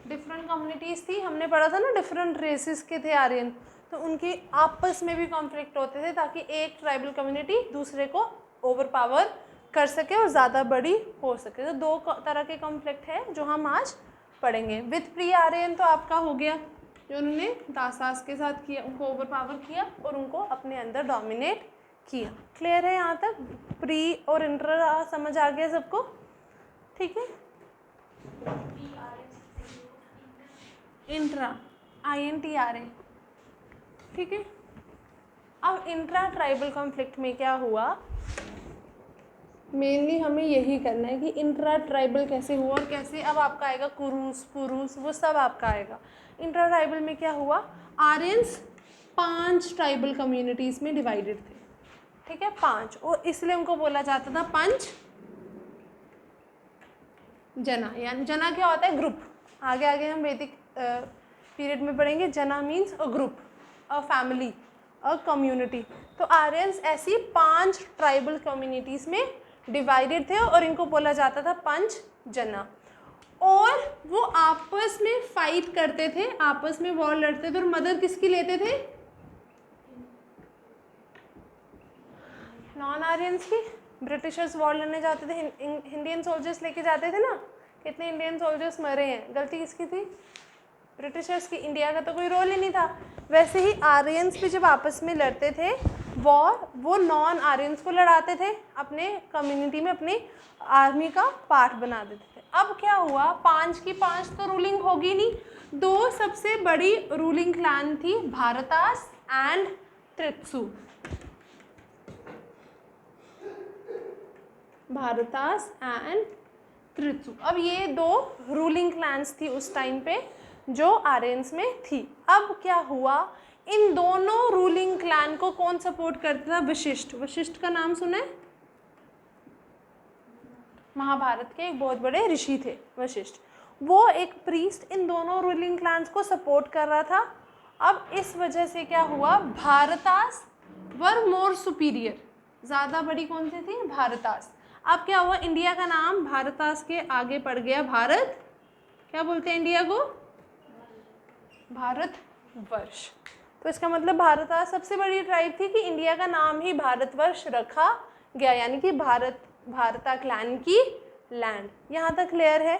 डिफरेंट कम्युनिटीज़ थी, हमने पढ़ा था ना, डिफरेंट रेसेस के थे आर्यन, तो उनके आपस में भी कॉन्फ्लिक्ट होते थे ताकि एक ट्राइबल कम्युनिटी दूसरे को ओवर पावर कर सके और ज़्यादा बड़ी हो सके। तो दो तरह के कॉन्फ्लिक्ट है जो हम आज पढ़ेंगे। विथ प्री आर्यन तो आपका हो गया जो उन्होंने दासास के साथ किया, उनको ओवर पावर किया और उनको अपने अंदर डोमिनेट किया। क्लियर है यहाँ तक? प्री और इंट्रा समझ आ गया सबको? ठीक है, इंट्रा INTRA। ठीक है, अब इंट्रा ट्राइबल कॉन्फ्लिक्ट में क्या हुआ, मेनली हमें यही करना है कि इंट्रा ट्राइबल कैसे हुआ और कैसे। अब आपका आएगा कुरूस, पुरूस, वो सब आपका आएगा। इंट्रा ट्राइबल में क्या हुआ, आर्यंस 5 ट्राइबल कम्युनिटीज़ में डिवाइडेड थे। ठीक है, 5, और इसलिए उनको बोला जाता था पंच जना। यानी जना क्या होता है, ग्रुप। आगे आगे हम वैदिक पीरियड में पढ़ेंगे। जना means a group, a family, a community. तो आर्यंस ऐसी 5 ट्राइबल कम्युनिटीज़ में डिवाइडेड थे और इनको बोला जाता था पंच जना। और वो आपस में फाइट करते थे, आपस में वॉर लड़ते थे। और मदद किसकी लेते थे, नॉन आर्यंस की। ब्रिटिशर्स वॉर लड़ने जाते थे, इंडियन सोल्जर्स लेके जाते थे ना। कितने इंडियन सोल्जर्स मरे हैं, गलती किसकी थी, ब्रिटिशर्स की। इंडिया का तो कोई रोल ही नहीं था। वैसे ही आर्यंस भी जब आपस में लड़ते थे वॉर, वो नॉन आर्यंस को लड़ाते थे, अपने कम्युनिटी में अपनी आर्मी का पार्ट बना देते थे। अब क्या हुआ, 5 की 5 तो रूलिंग होगी नहीं। 2 सबसे बड़ी रूलिंग क्लैन थी, भारतास एंड त्रित्सु। भारतास एंड त्रित्सु। अब ये 2 रूलिंग क्लैन्स थी उस टाइम पे जो आर्यंस में थी। अब क्या हुआ, इन दोनों रूलिंग क्लैन को कौन सपोर्ट करता था, वशिष्ठ। वशिष्ठ का नाम सुना है, महाभारत के एक बहुत बड़े ऋषि थे वशिष्ठ। वो एक प्रीस्ट इन दोनों रूलिंग क्लैन्स को सपोर्ट कर रहा था। अब इस वजह से क्या हुआ, भारतास वर मोर सुपीरियर। ज़्यादा बड़ी कौन सी थी, भारतास। अब क्या हुआ, इंडिया का नाम भारतास के आगे पड़ गया भारत। क्या बोलते हैं इंडिया को, भारतवर्ष। तो इसका मतलब भारतास सबसे बड़ी ट्राइब थी कि इंडिया का नाम ही भारतवर्ष रखा गया, यानी कि भारता क्लैन की लैंड। यहाँ तक क्लियर है?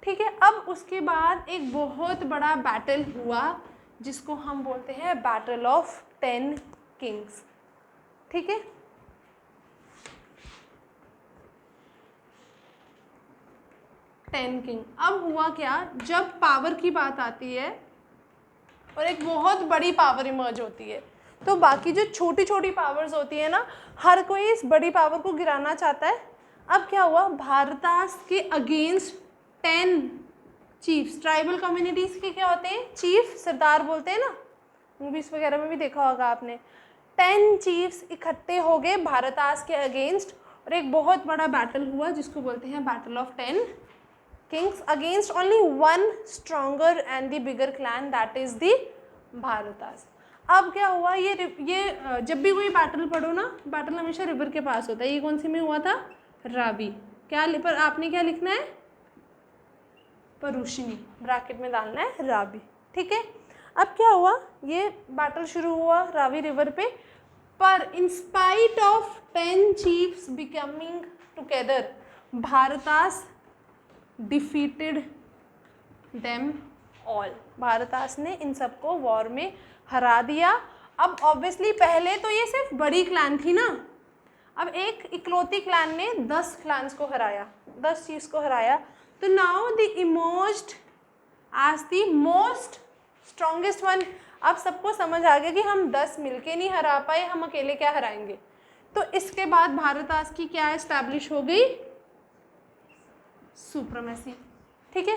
ठीक है, अब उसके बाद एक बहुत बड़ा बैटल हुआ जिसको हम बोलते हैं बैटल ऑफ 10 किंग्स। ठीक है, 10 किंग। अब हुआ क्या, जब पावर की बात आती है और एक बहुत बड़ी पावर इमर्ज होती है, तो बाकी जो छोटी छोटी पावर्स होती है ना, हर कोई इस बड़ी पावर को गिराना चाहता है। अब क्या हुआ, भारतास के अगेंस्ट 10 चीफ्स। ट्राइबल कम्युनिटीज़ के क्या होते हैं, चीफ, सरदार बोलते हैं ना, मूवीज़ वगैरह में भी देखा होगा आपने। 10 चीफ्स इकट्ठे हो गए भारतास के अगेंस्ट और एक बहुत बड़ा बैटल हुआ जिसको बोलते हैं battle of 10 kings against only one stronger and the bigger clan, that is the Bharatas. अब क्या हुआ, ये जब भी कोई बैटल पढ़ो ना, बैटल हमेशा रिवर के पास होता है। ये कौन सी में हुआ था? रावी। क्या पर आपने क्या लिखना है? परुषिनी, ब्रैकेट में डालना है रावी, ठीक है। अब क्या हुआ, ये बैटल शुरू हुआ रावी रिवर पे, पर in spite of 10 chiefs becoming together, Bharatas defeated them all. Bharatas ने इन सबको वॉर में हरा दिया। अब ऑब्वियसली पहले तो ये सिर्फ बड़ी क्लैन थी ना, अब एक इकलौती क्लैन ने 10 क्लैन्स को हराया, 10 चीफ्स को हराया। तो now the emerged as the most strongest one. अब सबको समझ आ गया कि हम 10 मिलके नहीं हरा पाए, हम अकेले क्या हराएंगे। तो इसके बाद भारतास की क्या एस्टैब्लिश हो गई? सुप्रीमेसी, ठीक है।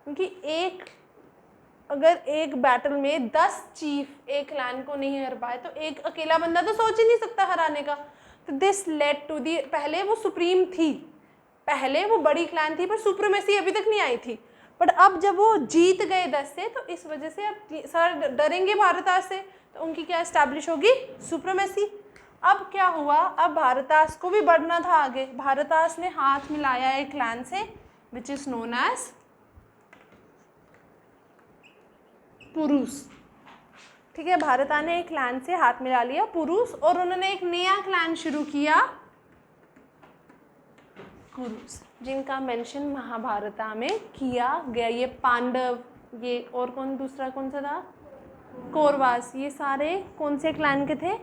क्योंकि अगर एक बैटल में 10 चीफ एक क्लैन को नहीं हरा पाए तो एक अकेला बंदा तो सोच ही नहीं सकता हराने का। तो दिस लेड टू दी, पहले वो सुप्रीम थी, पहले वो बड़ी क्लैन थी पर सुप्रीमेसी अभी तक नहीं आई थी, बट अब जब वो जीत गए 10 से तो इस वजह से अब सारे डरेंगे भारतास से, तो उनकी क्या एस्टैब्लिश होगी? सुप्रीमेसी। अब क्या हुआ, अब भारतास को भी बढ़ना था आगे। भारतास ने हाथ मिलाया एक क्लैन से विच इज नोन एज पुरुष, ठीक है। भारता ने एक क्लैन से हाथ मिला लिया पुरुष, और उन्होंने एक नया क्लैन शुरू किया कुरुस, जिनका मेंशन महाभारता में किया गया। ये पांडव, ये और दूसरा कौन सा था? कौरवास, ये सारे कौन से क्लैन के थे?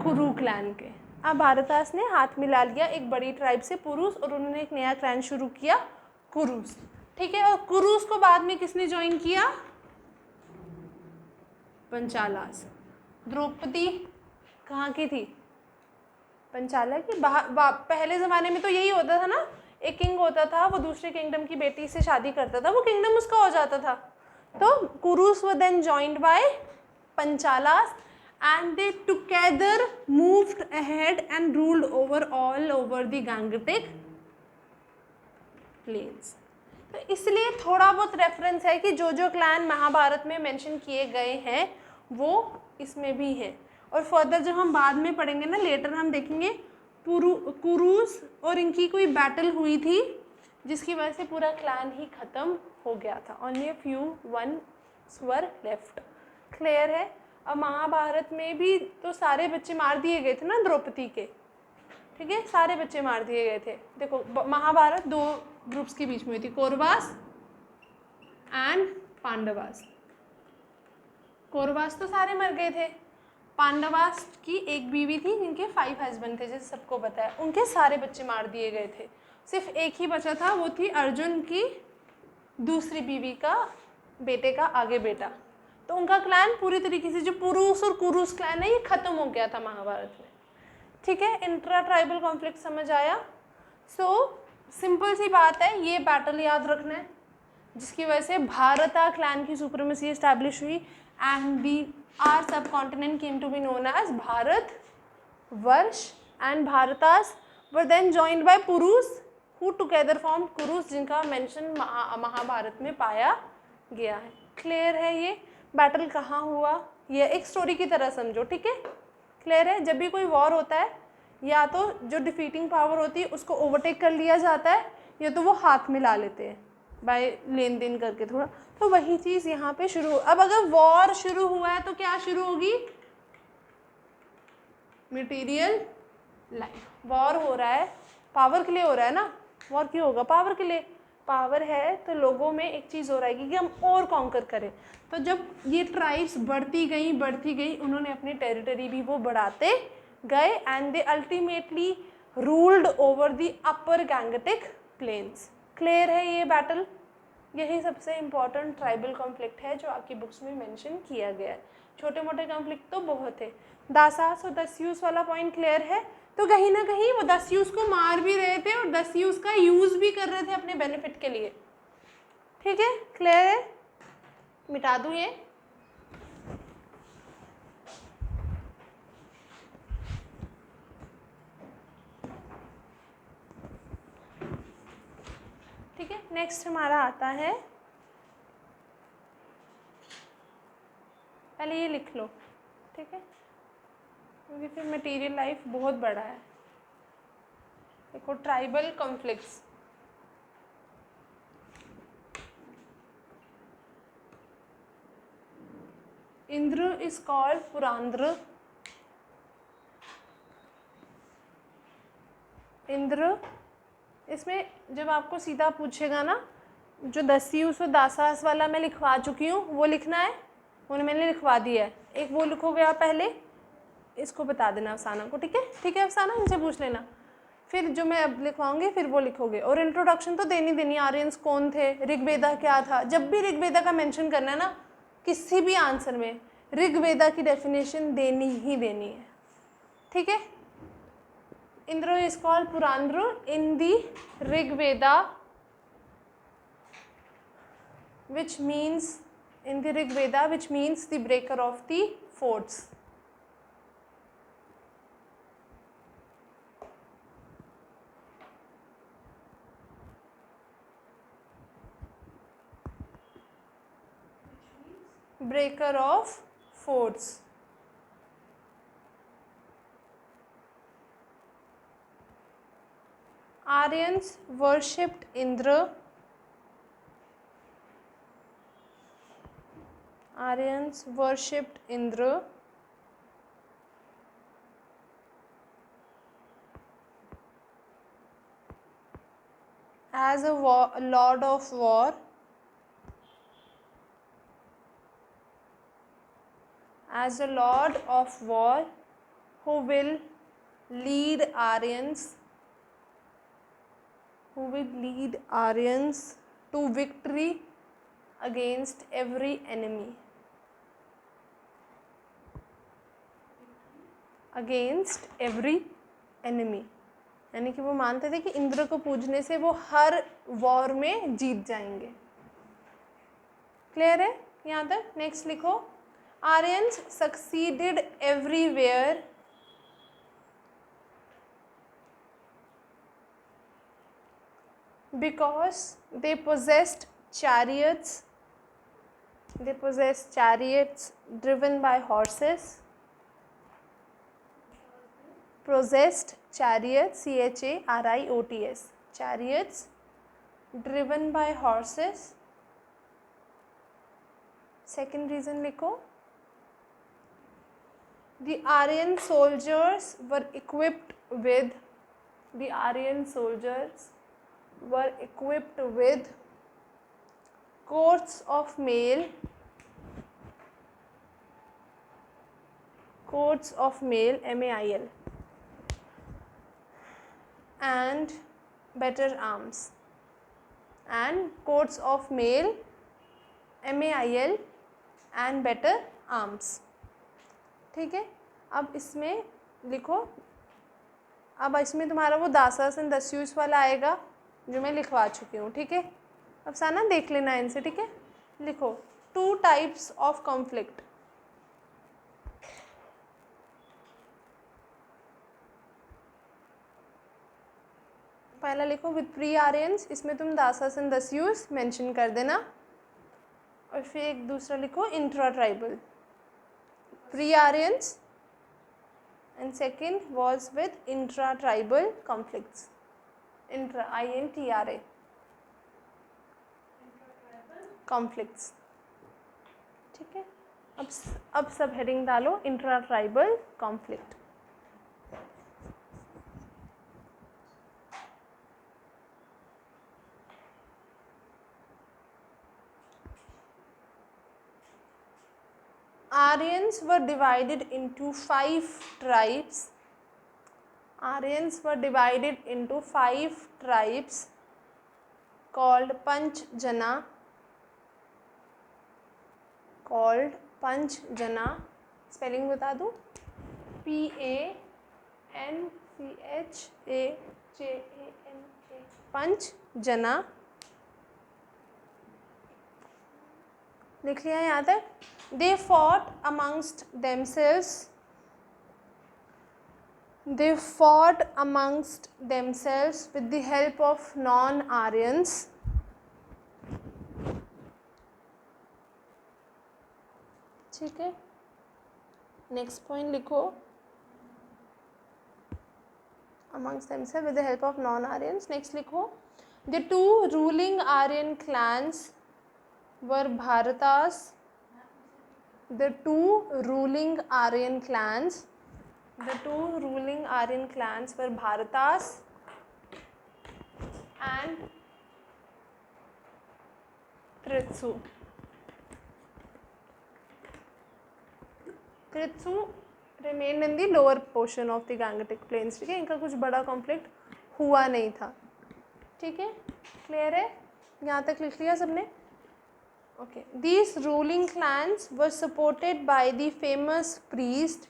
कुरु क्लैन के। अब भारतास ने हाथ मिला लिया एक बड़ी ट्राइब से पुरुष, और उन्होंने एक नया क्लैन शुरू किया कुरुस, ठीक है। और कुरुस को बाद में किसने ज्वाइन किया? पंचालास। द्रौपदी कहाँ की थी? पंचाला की। पहले ज़माने में तो यही होता था ना, एक किंग होता था, वो दूसरे किंगडम की बेटी से शादी करता था, वो किंगडम उसका हो जाता था। तो Kurus were then joined by Panchalas and they together moved ahead and ruled all over the Gangetic plains। तो इसलिए थोड़ा बहुत रेफरेंस है कि जो जो क्लैन महाभारत में मेंशन किए गए हैं वो इसमें भी है। और फर्दर जब हम बाद में पढ़ेंगे ना, लेटर हम देखेंगे कुरुस और इनकी कोई बैटल हुई थी जिसकी वजह से पूरा क्लैन ही ख़त्म हो गया था। Only a few ones were left. Clear है? अब महाभारत में भी तो सारे बच्चे मार दिए गए थे ना द्रौपदी के, ठीक है, सारे बच्चे मार दिए गए थे। देखो महाभारत 2 ग्रुप्स के बीच में हुई थी, कौरवास एंड पांडवास। कौरवास तो सारे मर गए थे, पांडवास की एक बीवी थी जिनके 5 हस्बैंड थे, जैसे सबको पता है, उनके सारे बच्चे मार दिए गए थे। सिर्फ एक ही बचा था, वो थी अर्जुन की दूसरी बीवी का बेटे का आगे बेटा। तो उनका क्लैन पूरी तरीके से, जो पुरुष और कुरुस क्लैन है, ये ख़त्म हो गया था महाभारत में, ठीक है। इंट्रा ट्राइबल कॉन्फ्लिक्ट समझ आया? सिंपल सी बात है, ये बैटल याद रखना है जिसकी वजह से भारता क्लैन की सुप्रीमेसी एस्टैब्लिश हुई एंड दी आर subcontinent came to be known as Bharat Varsha, and Bharatas were then joined by Purus who together form Kurus, जिनका मेंशन महाभारत में पाया गया है। क्लियर है? ये बैटल कहाँ हुआ, ये एक स्टोरी की तरह समझो, ठीक है। क्लियर है? जब भी कोई वॉर होता है, या तो जो डिफीटिंग पावर होती है उसको ओवरटेक कर लिया जाता है, या तो वो हाथ मिला लेते हैं बाय लेन देन करके थोड़ा। तो वही चीज़ यहाँ पे शुरू हो। अब अगर वॉर शुरू हुआ है तो क्या शुरू होगी? Material life. वॉर हो रहा है पावर के लिए हो रहा है ना, वॉर क्यों होगा? पावर के लिए। पावर है तो लोगों में एक चीज़ हो रहा है कि हम और कॉन्कर करें। तो जब ये ट्राइब्स बढ़ती गई, उन्होंने अपनी टेरिटरी भी वो बढ़ाते गए and they ultimately ruled over the upper Gangetic plains. Clear है ये बैटल? यही सबसे इम्पॉर्टेंट ट्राइबल कॉन्फ्लिक्ट है जो आपकी बुक्स में मेंशन किया गया है। छोटे मोटे कॉन्फ्लिक्ट तो बहुत है। दासास और दस्यूस वाला पॉइंट क्लियर है? तो कहीं ना कहीं वो दस्यूस को मार भी रहे थे और दस्यूस का यूज़ भी कर रहे थे अपने बेनिफिट के लिए, ठीक है। क्लियर है? मिटा दूँ ये? नेक्स्ट हमारा आता है, पहले ये लिख लो, ठीक है, क्योंकि फिर मटेरियल लाइफ बहुत बड़ा है। देखो, tribal conflicts, Indra is called Purandara. Indra, इसमें जब आपको सीधा पूछेगा ना, जो दस्यूस और दासास वाला मैं लिखवा चुकी हूँ वो लिखना है, वो मैंने लिखवा दिया है। एक वो लिखोगे आप पहले, इसको बता देना अफसाना को, ठीक है? ठीक है अफसाना, इनसे पूछ लेना, फिर जो मैं अब लिखवाऊंगी फिर वो लिखोगे। और इंट्रोडक्शन तो देनी देनी, आर्यंस कौन थे, ऋग्वेदा क्या था। जब भी ऋग्वेदा का मेंशन करना है ना किसी भी आंसर में, ऋग्वेदा की डेफिनेशन देनी ही देनी है, ठीक है? Indra is called Purandara in the Rigveda, which means in the Rig Veda, which means the breaker of the forts. Breaker of forts. Aryans worshipped Indra. Aryans worshipped Indra as a lord of war, as a lord of war who will lead Aryans, who will lead Aryans to victory against every enemy. Against every enemy, यानी कि वो मानते थे कि इंद्र को पूजने से वो हर वॉर में जीत जाएंगे। क्लियर है यहाँ तक? नेक्स्ट लिखो, Aryans succeeded everywhere because they possessed chariots, they possessed chariots driven by horses. Possessed chariots, chariots, chariots driven by horses. Second reason लिखो, the Aryan soldiers were equipped with, the Aryan soldiers were equipped with coats of mail, coats of mail, MAIL, and better arms, and coats of mail, MAIL, and better arms. ठीक है, अब इसमें लिखो, अब इसमें तुम्हारा वो दासास एंड दस्यूस वाला आएगा जो मैं लिखवा चुकी हूँ, ठीक है? अब साना देख लेना इनसे, ठीक है? लिखो, 2 types of conflict. पहला लिखो विद प्री आर्यंस, इसमें तुम दासास एंड दस्यूस मेंशन कर देना, और फिर एक दूसरा लिखो intra tribal, pre Aryans, and second was with intra tribal conflicts, intra INTRA conflicts, ठीक है? अब सब हेडिंग डालो intra tribal conflict. Aryans were divided into 5 tribes. Aryans were divided into 5 tribes called Panchjana. Called Panchjana. Spelling बता दूँ, PANCHAJANA, पंचजना। लिख लिया यहाँ तक? They fought amongst themselves. They fought amongst themselves with the help of non-Aryans. ठीक है, next point लिखो, amongst themselves with the help of non-Aryans. Next लिखो, the two ruling Aryan clans were Bharatas. The two ruling Aryan clans were Bharatas and Prithu. Prithu remained in the lower portion of the Gangetic plains. ठीक है, इनका कुछ बड़ा conflict हुआ नहीं था. ठीक है, क्लियर है, यहाँ तक लिख लिया सबने. Okay, these ruling clans were supported by the famous priest.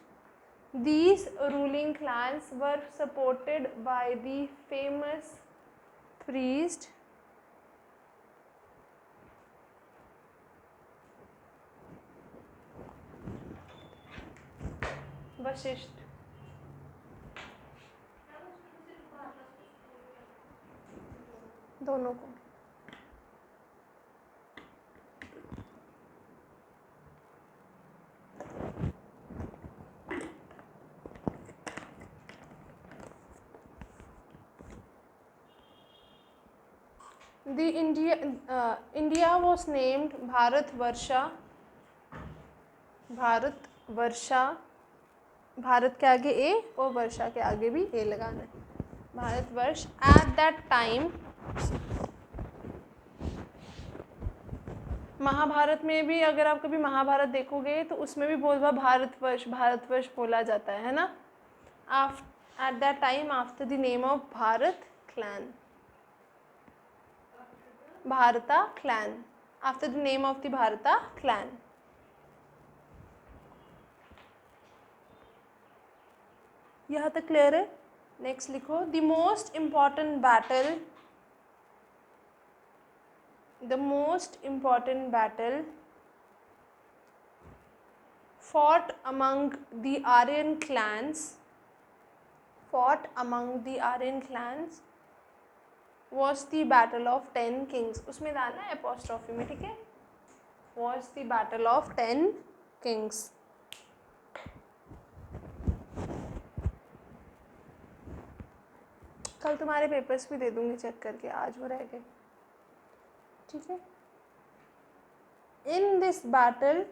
These ruling clans were supported by the famous priest Vashishtha. दोनों को. The India was named Bharatvarsha. Bharat के आगे ए और वर्षा के आगे भी ए लगाना है. Bharatvarsh. At that time, Mahabharat में भी अगर आप कभी महाभारत देखोगे तो उसमें भी बहुत बार भारतवर्ष बोला जाता है ना. At that time, after the name of Bharat clan. Bharata clan. After the name of the Bharata clan. यहाँ तक क्लियर है. नेक्स्ट लिखो, the most important battle fought among the Aryan clans was the battle of 10 kings. उसमें डालना है apostrophe में. ठीक है, was the battle of 10 kings. कल तुम्हारे पेपर्स भी दे दूंगी चेक करके, आज वो रह गए. ठीक है, in this battle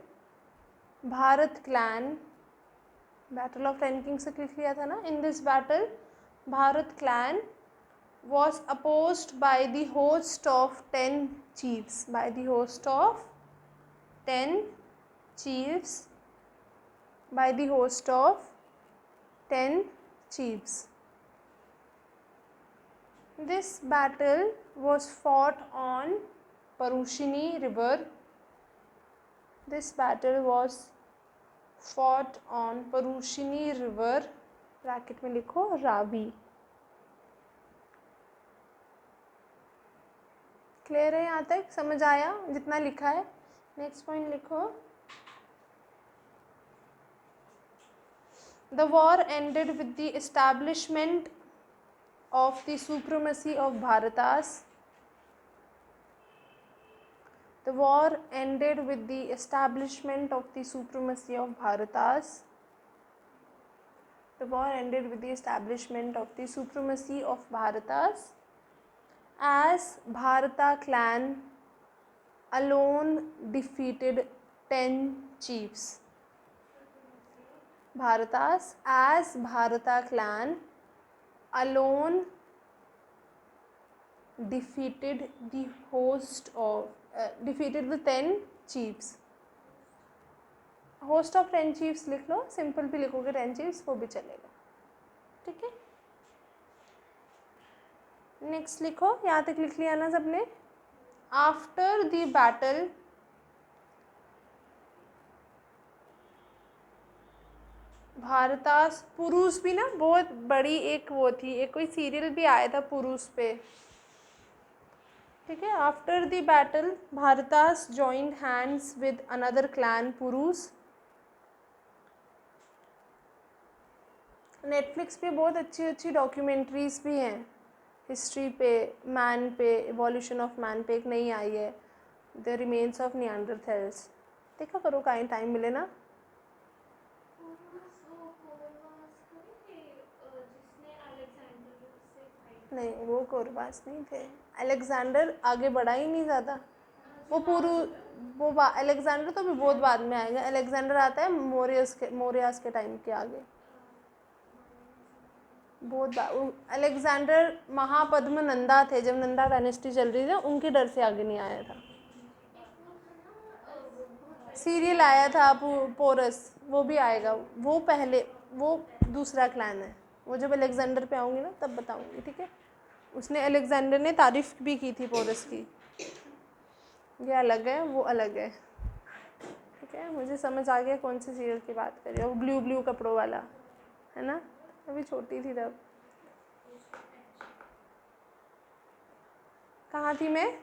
Bharat clan, battle of 10 Kings से लिख लिया था ना. In this battle Bharat clan was opposed by the host of 10 chiefs. By the host of 10 chiefs. By the host of 10 chiefs. This battle was fought on Parushini river. This battle was fought on Parushini river. Bracket में लिखो Ravi. Clear है, यहाँ तक समझ आया जितना लिखा है. नेक्स्ट पॉइंट लिखो, the war ended with the establishment of the supremacy of Bharatas. The war ended with the establishment of the supremacy of Bharatas. The war ended with the establishment of the supremacy of Bharatas, as Bharata clan alone defeated 10 chiefs. Bharatas, as Bharata clan alone defeated the defeated the 10 chiefs. Host of 10 chiefs लिख लो, simple भी लिखोगे 10 chiefs वो भी चलेगा. ठीक है, next लिखो, यहाँ तक लिख लिया ना सबने. आफ्टर द बैटल भारतास, पुरुष भी ना बहुत बड़ी एक वो थी, एक कोई सीरियल भी आया था पुरुष पे. ठीक है, after the battle Bharatas joined hands with another clan Purus. Netflix पे बहुत अच्छी अच्छी डॉक्यूमेंट्रीज भी हैं हिस्ट्री पे, मैन पे, इवोल्यूशन ऑफ मैन पे. एक नई आई है, द रिमेन्स ऑफ निएंडरथैल्स. देखा करो कहीं टाइम मिले ना। नहीं वो कोरबास नहीं थे, अलेक्जेंडर आगे बढ़ा ही नहीं ज़्यादा। वो अलेक्जेंडर तो भी बहुत बाद में आएगा। अलेक्जेंडर आता है मौर्यास के टाइम के आगे, बहुत अलेक्जेंडर महापद्म नंदा थे, जब नंदा डायनेस्टी चल रही थी उनके डर से आगे नहीं आया था। सीरियल आया था पोरस, वो भी आएगा, वो पहले, वो दूसरा क्लैन है। वो जब अलेक्जेंडर पे आऊँगी ना तब बताऊँगी, ठीक है। उसने अलेक्जेंडर ने तारीफ़ भी की थी पोरस की। ये अलग है, वो अलग है, ठीक है। मुझे समझ आ गया कौन से सीरियल की बात कर रही है, वो ब्लू ब्लू कपड़ों वाला है ना। अभी छोटी थी तब। कहाँ थी मैं?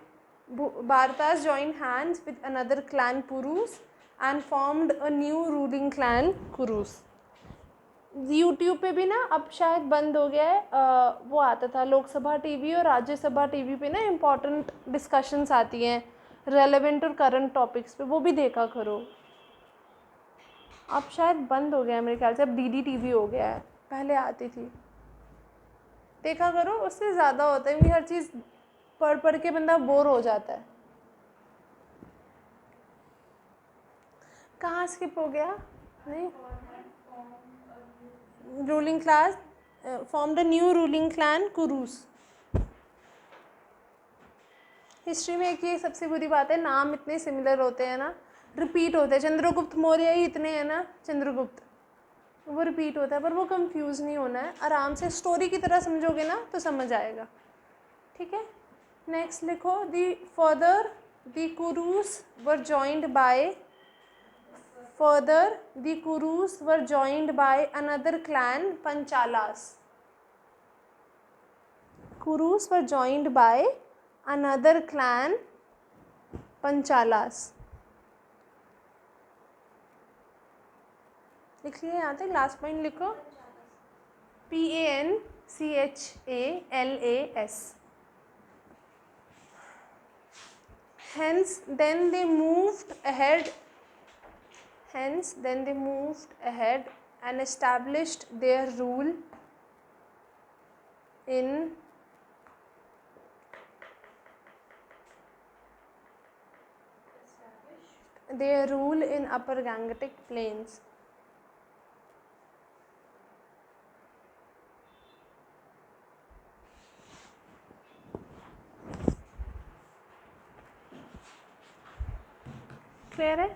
Bhartas joined hands with another clan Purus and formed a new ruling clan Kurus. YouTube पे भी ना अब शायद बंद हो गया है, वो आता था लोकसभा टीवी और राज्यसभा टीवी पे ना इम्पॉर्टेंट डिस्कशंस आती हैं रेलेवेंट और करंट टॉपिक्स पे, वो भी देखा करो। अब शायद बंद हो गया है मेरे ख्याल से, अब डीडी टीवी हो गया है, पहले आती थी, देखा करो। उससे ज़्यादा होता है क्योंकि हर चीज़ पढ़ पढ़ के बंदा बोर हो जाता है। कहाँ स्किप हो गया? नहीं, ruling class formed a new ruling clan Kurus. History में एक ये सबसे बुरी बात है, नाम इतने सिमिलर होते हैं ना, रिपीट होते हैं। चंद्रगुप्त मौर्य ही इतने हैं ना, चंद्रगुप्त, वो रिपीट होता है, पर वो कंफ्यूज नहीं होना है, आराम से स्टोरी की तरह समझोगे ना तो समझ आएगा, ठीक है। नेक्स्ट लिखो, the Kurus were joined by another clan, Panchalas. Kurus were joined by another clan, Panchalas. लिख लिया यहाँ तक, लास्ट पॉइंट लिखो, Panchalas. Hence, then they moved ahead and established their rule in Upper Gangetic Plains. Clear है?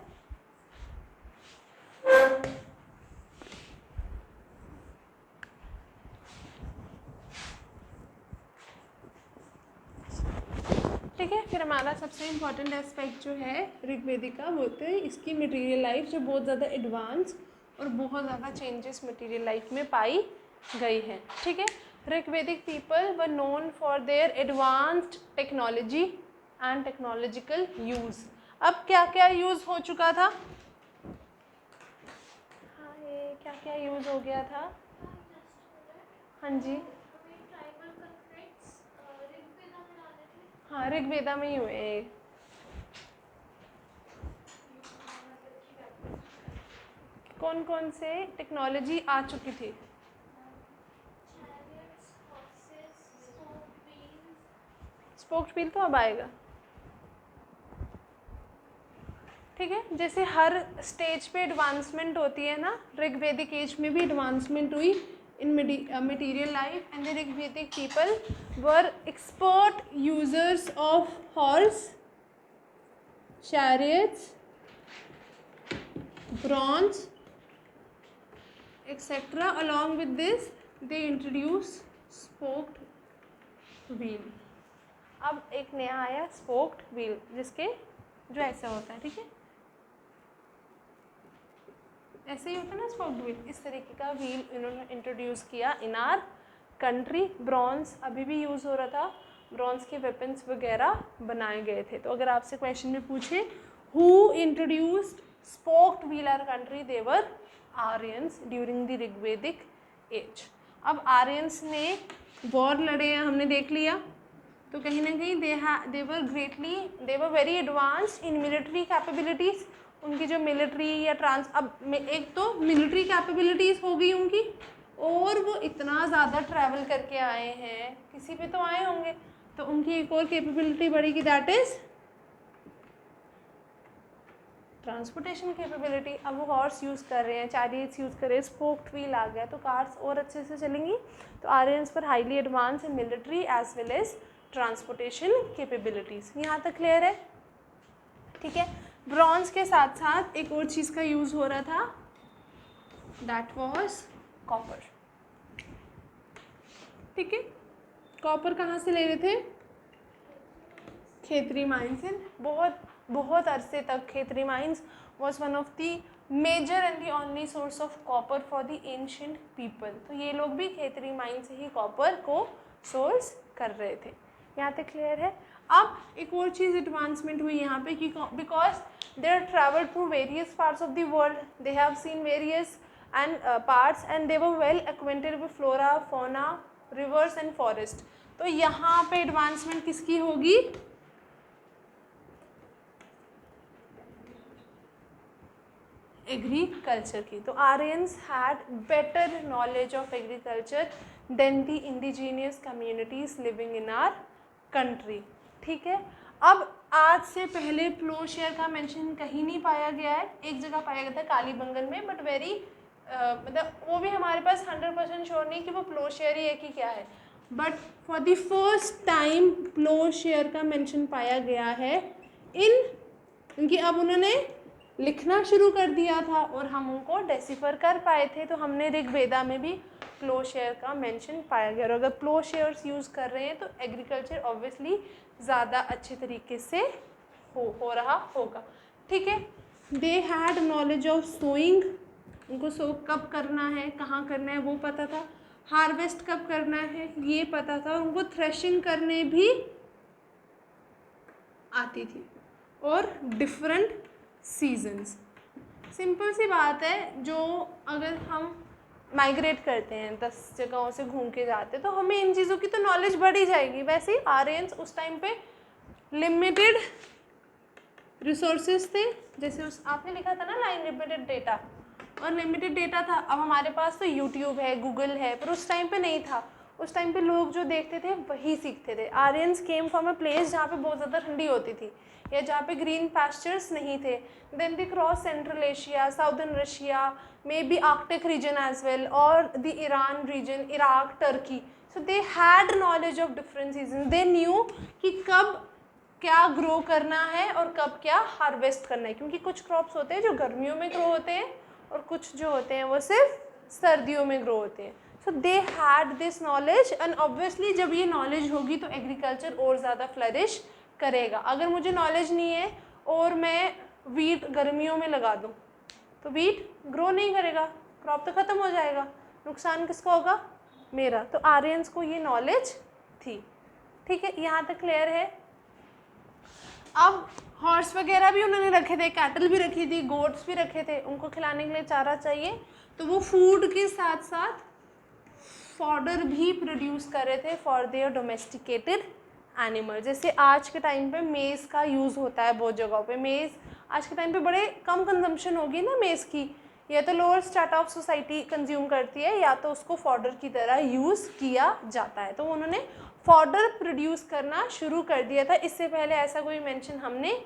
ठीक है, फिर हमारा सबसे इम्पॉर्टेंट एस्पेक्ट जो है ऋग्वेदिक का, वो होता है इसकी मटेरियल लाइफ, जो बहुत ज़्यादा एडवांस और बहुत ज़्यादा चेंजेस मटेरियल लाइफ में पाई गई है, ठीक है। Rigvedic people were known for their advanced technology and technological use. अब क्या क्या यूज़ हो चुका था? हाँ, ये क्या क्या यूज़ हो गया था? हाँ जी, हाँ ऋग्वेदा में ही हुए। कौन कौन से टेक्नोलॉजी आ चुकी थी? स्पोक्ड व्हील तो अब आएगा, ठीक है। जैसे हर स्टेज पे एडवांसमेंट होती है ना, ऋग्वेदिक एज में भी एडवांसमेंट हुई in material life, and the Rigvedic people were expert users of horse, chariots, bronze, etc. Along with this, they introduce spoked wheel. अब एक नया आया spoked wheel, जिसके जो ऐसा होता है, ठीक है, ऐसे ही होता है ना स्पोक्ड व्हील, इस तरीके का व्हील इन्होंने इंट्रोड्यूस किया इन आर कंट्री। ब्रॉन्ज अभी भी यूज़ हो रहा था, ब्रॉन्ज के वेपन्स वगैरह बनाए गए थे। तो अगर आपसे क्वेश्चन में पूछे who introduced spoked wheel our country, they were Aryans during the Rigvedic age. अब आर्यंस ने वॉर लड़े हैं, हमने देख लिया, तो कहीं ना कहीं they were very advanced in military capabilities, उनकी जो मिलिट्री या एक तो मिलिट्री कैपेबिलिटीज़ हो गई उनकी, और वो इतना ज़्यादा ट्रैवल करके आए हैं, किसी पे तो आए होंगे, तो उनकी एक और कैपेबिलिटी बढ़ेगी, दैट इज़ ट्रांसपोर्टेशन कैपेबिलिटी। अब वो हॉर्स यूज़ कर रहे हैं, चैरियट्स यूज़ कर रहे हैं, स्पोक्ड व्हील आ गया, तो कार्स और अच्छे से चलेंगी। तो आर्यंस पर highly advance in military as well as transportation capabilities. यहाँ तक क्लियर है? ठीक है। ब्रॉन्ज के साथ साथ एक और चीज़ का यूज़ हो रहा था, दैट वॉज कॉपर। ठीक है, कॉपर कहाँ से ले रहे थे? खेतरी माइंस। बहुत अरसे तक Khetri mines was one of the major and the only source of copper for the ancient people. तो ये लोग भी खेतरी माइन से ही कॉपर को सोर्स कर रहे थे। यहाँ तक क्लियर है? अब एक और चीज़ एडवांसमेंट हुई यहाँ पे कि because they are travelled through various parts of the world, they have seen various and parts and they were well acquainted with flora, fauna, rivers and forest. तो यहाँ पे एडवांसमेंट किसकी होगी? एग्रीकल्चर की। तो Aryans had better knowledge of agriculture than the indigenous communities living in our country. ठीक है। अब आज से पहले प्लोशेयर का मेंशन कहीं नहीं पाया गया है, एक जगह पाया गया था कालीबंगन में, बट वेरी मतलब वो भी हमारे पास 100% श्योर नहीं कि वो प्लोशेयर ही है कि क्या है, but for the first time ploughshare का मेंशन पाया गया है इनकी। अब उन्होंने लिखना शुरू कर दिया था और हम उनको डेसिफर कर पाए थे, तो हमने ऋग्वेदा में भी प्लोशेयर का मेंशन पाया गया। और अगर प्लोशेयर्स यूज़ कर रहे हैं तो एग्रीकल्चर ऑब्वियसली ज़्यादा अच्छे तरीके से हो रहा होगा। ठीक है। They had knowledge of sowing, उनको सो कब करना है, कहाँ करना है वो पता था, हार्वेस्ट कब करना है ये पता था, उनको थ्रेशिंग करने भी आती थी, और डिफरेंट सीजन्स। सिंपल सी बात है, जो अगर हम माइग्रेट करते हैं 10 जगहों से घूम के जाते हैं तो हमें इन चीज़ों की तो नॉलेज बढ़ ही जाएगी। वैसे ही आर्यंस उस टाइम पे लिमिटेड रिसोर्सेज थे, जैसे आपने लिखा था ना लाइन, लिमिटेड डेटा, और लिमिटेड डेटा था। अब हमारे पास तो यूट्यूब है, गूगल है, पर उस टाइम पे नहीं था। उस टाइम पे लोग जो देखते थे वही सीखते थे। Aryans came from a place जहाँ पे बहुत ज़्यादा ठंडी होती थी या जहाँ पे ग्रीन पैस्चर्स नहीं थे। Then the cross central Asia, southern Russia, may be arctic region as well, और the Iran region, Iraq, Turkey. So they had knowledge of different season. They knew कि कब क्या ग्रो करना है और कब क्या हार्वेस्ट करना है, क्योंकि कुछ क्रॉप्स होते हैं जो गर्मियों में ग्रो होते हैं और कुछ जो होते हैं वो सिर्फ सर्दियों में ग्रो होते हैं। So they had this knowledge, and obviously जब ये नॉलेज होगी तो एग्रीकल्चर और ज़्यादा फ्लरिश करेगा। अगर मुझे नॉलेज नहीं है और मैं वीट गर्मियों में लगा दूँ तो वीट ग्रो नहीं करेगा, क्रॉप तो ख़त्म हो जाएगा, नुकसान किसका होगा? मेरा। तो आर्यंस को ये नॉलेज थी। ठीक है, यहाँ तक क्लियर है? अब हॉर्स वगैरह भी उन्होंने रखे थे, कैटल भी रखी थी, गोट्स भी रखे थे, उनको खिलाने के लिए चारा चाहिए, तो वो फूड के साथ साथ फॉडर भी प्रोड्यूस कर रहे थे फॉर देयर डोमेस्टिकेटेड एनिमल। जैसे आज के टाइम पे मेज़ का यूज़ होता है बहुत जगहों पे। मेज़ आज के टाइम पे बड़े कम कंजम्पशन होगी ना मेज़ की, या तो lower strata of society consume करती है या तो उसको फॉडर की तरह यूज़ किया जाता है। तो उन्होंने फॉडर प्रोड्यूस करना शुरू कर दिया था, इससे पहले ऐसा कोई मेंशन हमने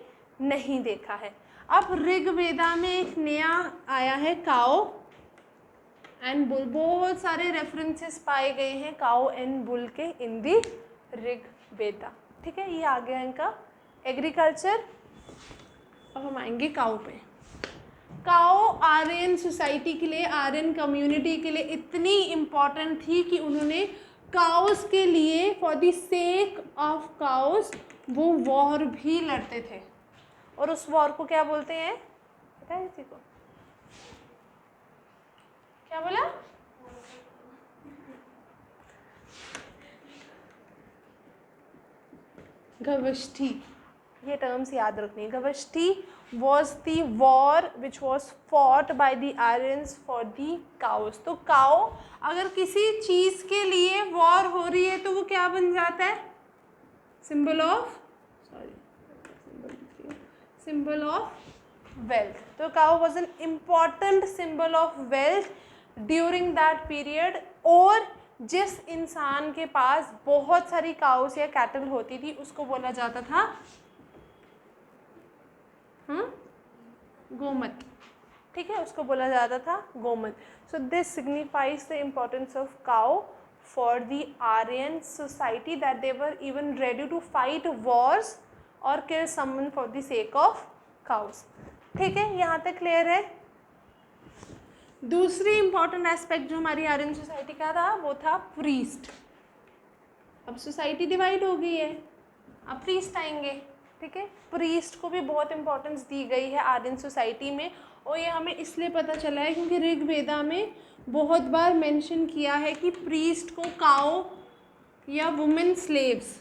नहीं देखा है। अब ऋग्वेदा में एक नया आया है काओ एंड बुल। बहुत सारे रेफरेंसेस पाए गए हैं काओ एंड बुल के इन दी ऋग्वेदा। ठीक है, ये आ गया इनका एग्रीकल्चर। अब हम आएंगे काओ पे। काओ आर्यन सोसाइटी के लिए, आर्यन कम्युनिटी के लिए इतनी इम्पॉर्टेंट थी कि उन्होंने काउस के लिए, for the sake of cows, वो वॉर भी लड़ते थे। और उस वॉर को क्या बोलते हैं पता है किसी को? क्या बोला? गवष्टि। ये टर्म्स याद रखनी है। गवष्टि was the war which was fought by the Aryans for the cows। तो काओ अगर किसी चीज़ के लिए वॉर हो रही है तो वो क्या बन जाता है? Symbol of wealth. तो cow was an important symbol of wealth during that period. और जिस इंसान के पास बहुत सारी काउस या कैटल होती थी उसको बोला जाता था गोमत, ठीक है, उसको बोला जाता था गोमत. So this signifies the importance of cow for the Aryan society that they were even ready to fight wars और kill someone for the sake of cows. ठीक है, यहाँ तक क्लियर है. दूसरी इंपॉर्टेंट एस्पेक्ट जो हमारी आर्यन सोसाइटी का था वो था प्रीस्ट. अब सोसाइटी डिवाइड हो गई है, अब प्रीस्ट आएंगे. ठीक है, प्रीस्ट को भी बहुत इंपॉर्टेंस दी गई है आर्यन सोसाइटी में. और ये हमें इसलिए पता चला है क्योंकि ऋग्वेदा में बहुत बार मेंशन किया है कि प्रीस्ट को काउ या वुमेन स्लेव्स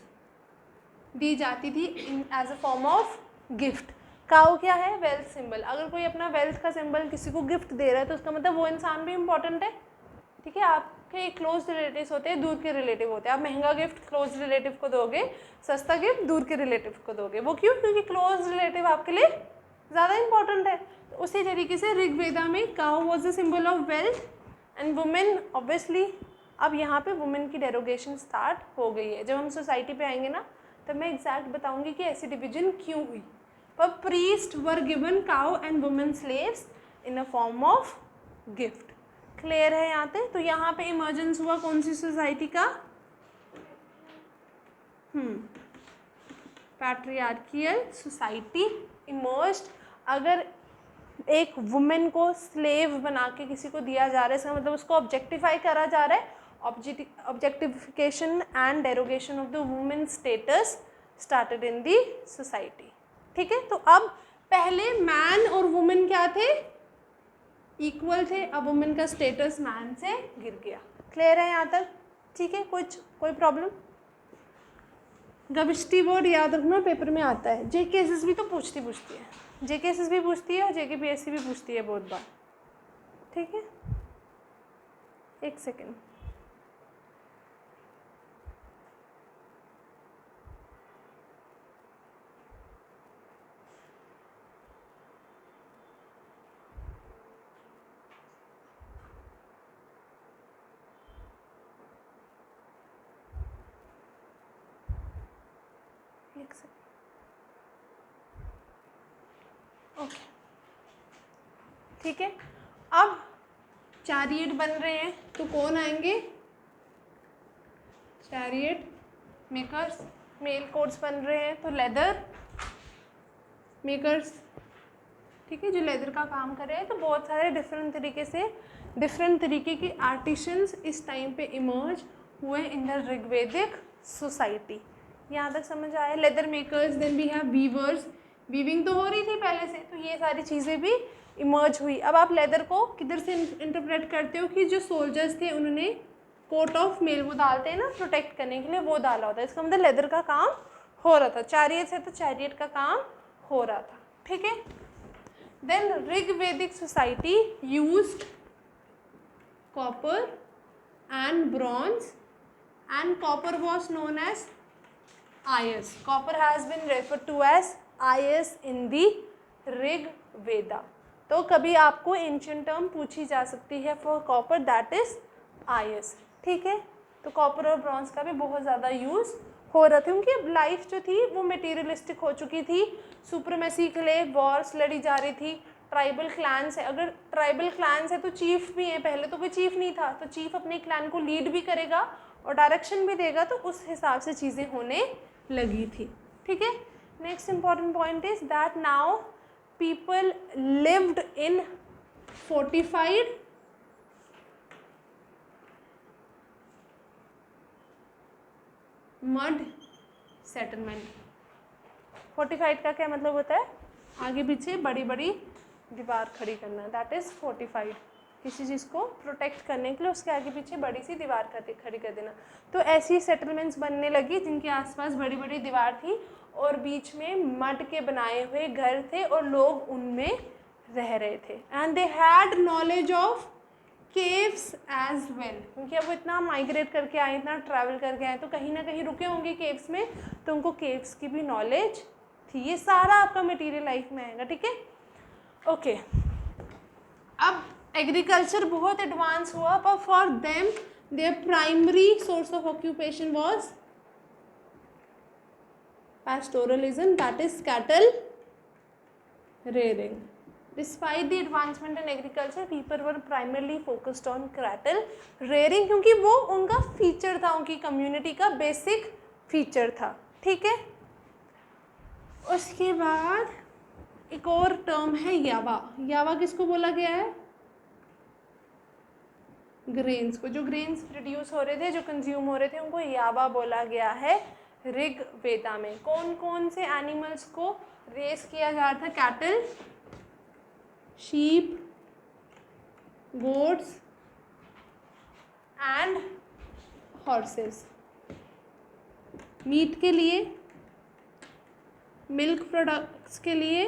दी जाती थी as a form of gift. Cow क्या है? Wealth symbol. अगर कोई अपना वेल्थ का सिंबल किसी को गिफ्ट दे रहा है तो उसका मतलब वो इंसान भी इम्पोर्टेंट है. ठीक है, आपके क्लोज रिलेटिव्स होते हैं, दूर के रिलेटिव होते हैं. आप महंगा गिफ्ट क्लोज रिलेटिव को दोगे, सस्ता गिफ्ट दूर के रिलेटिव को दोगे. वो क्यों? क्योंकि क्लोज रिलेटिव आपके लिए ज़्यादा इंपॉर्टेंट है. तो उसी तरीके से ऋग्वेदा में cow was a symbol of wealth and women obviously. अब यहाँ पे वुमेन की डेरोगेशन स्टार्ट हो गई है. जब हम सोसाइटी पे आएंगे ना तब मैं एग्जैक्ट बताऊंगी कि ऐसी डिवीजन क्यों हुई. पर priest were given cow and women slaves in a form of gift. Clear है यहाँ पे? तो यहाँ पे इमर्जेंस हुआ कौन सी सोसाइटी का? Patriarchal society emerged. अगर एक वुमेन को स्लेव बना के किसी को दिया जा रहा है, इसका मतलब उसको ऑब्जेक्टिफाई करा जा रहा है. Objectification and derogation of the women status started in the society. ठीक है, तो अब पहले मैन और वुमेन क्या थे? इक्वल थे. अब वुमेन का स्टेटस मैन से गिर गया. क्लियर है यहाँ तक? ठीक है, कोई प्रॉब्लम? गविष्टि वर्ड याद रखना, पेपर में आता है. जे केसेस भी तो पूछती है, जे केसेस भी पूछती है और जे के पी एस सी भी पूछती है बहुत बार. ठीक है, एक सेकेंड. ओके, ठीक है. अब चैरियट बन रहे हैं तो कौन आएंगे? Chariot makers. मेल कोड्स बन रहे हैं तो लेदर मेकर्स. ठीक है, जो लेदर का काम कर रहे हैं. तो बहुत सारे डिफरेंट तरीके के आर्टिशंस इस टाइम पे इमर्ज हुए इन द ऋग्वेदिक सोसाइटी. यहाँ तक समझ आया? Leather makers, then we have weavers. Weaving तो हो रही थी पहले से, तो ये सारी चीज़ें भी इमर्ज हुई. अब आप लेदर को किधर से इंटरप्रेट करते हो कि जो सोल्जर्स थे उन्होंने कोट ऑफ मेल वो डालते हैं ना प्रोटेक्ट करने के लिए, वो डाला होता है. इसका मतलब लेदर का काम हो रहा था. चैरियट है तो चैरियट का काम हो रहा था. ठीक है. Then Rigvedic society used copper and bronze and copper was known as आयस. Copper has been referred to as आयस इन दी ऋग्वेदा. तो कभी आपको एंशिएंट टर्म पूछी जा सकती है फॉर कॉपर, दैट इज आयस. ठीक है, तो कॉपर और ब्रॉन्ज का भी बहुत ज़्यादा यूज़ हो रहा था क्योंकि लाइफ जो थी वो मटेरियलिस्टिक हो चुकी थी. सुप्रीमेसी के लिए वॉर्स लड़ी जा रही थी. ट्राइबल क्लैंस है, अगर ट्राइबल क्लैंस है तो चीफ भी है. पहले तो कोई चीफ नहीं था, तो चीफ अपने क्लैन को लीड भी करेगा और डायरेक्शन भी देगा, तो उस हिसाब से चीज़ें होने लगी थी. ठीक है. Next important point is that now people lived in fortified mud settlement. fortified का क्या मतलब होता है? आगे पीछे बड़ी बड़ी दीवार खड़ी करना, दैट इज fortified. किसी चीज़ को प्रोटेक्ट करने के लिए उसके आगे पीछे बड़ी सी दीवार खड़ी कर देना. तो ऐसी सेटलमेंट्स बनने लगी जिनके आसपास बड़ी बड़ी दीवार थी और बीच में मड के बनाए हुए घर थे और लोग उनमें रह रहे थे. And they had knowledge of caves as well. क्योंकि अब वो इतना माइग्रेट करके आए, इतना ट्रैवल करके आए, तो कहीं ना कहीं रुके होंगे केव्स में, तो उनको केव्स की भी नॉलेज थी. ये सारा आपका मटेरियल लाइफ में आएगा. ठीक है. ओके, अब एग्रीकल्चर बहुत एडवांस हुआ, पर for them there primary source of occupation was pastoralism, that is cattle rearing. Despite the advancement in agriculture, people were primarily focused on cattle rearing, क्योंकि वो उनका फीचर था, उनकी कम्युनिटी का बेसिक फीचर था. ठीक है, उसके बाद एक और टर्म है यावा. यावा किसको बोला गया है? ग्रेन्स को. जो ग्रेन्स प्रोड्यूस हो रहे थे, जो कंज्यूम हो रहे थे, उनको यावा बोला गया है ऋग वेदा में. कौन कौन से एनिमल्स को रेस किया जा रहा था? Cattle, sheep, goats and horses. Meat के लिए, मिल्क प्रोडक्ट्स के लिए,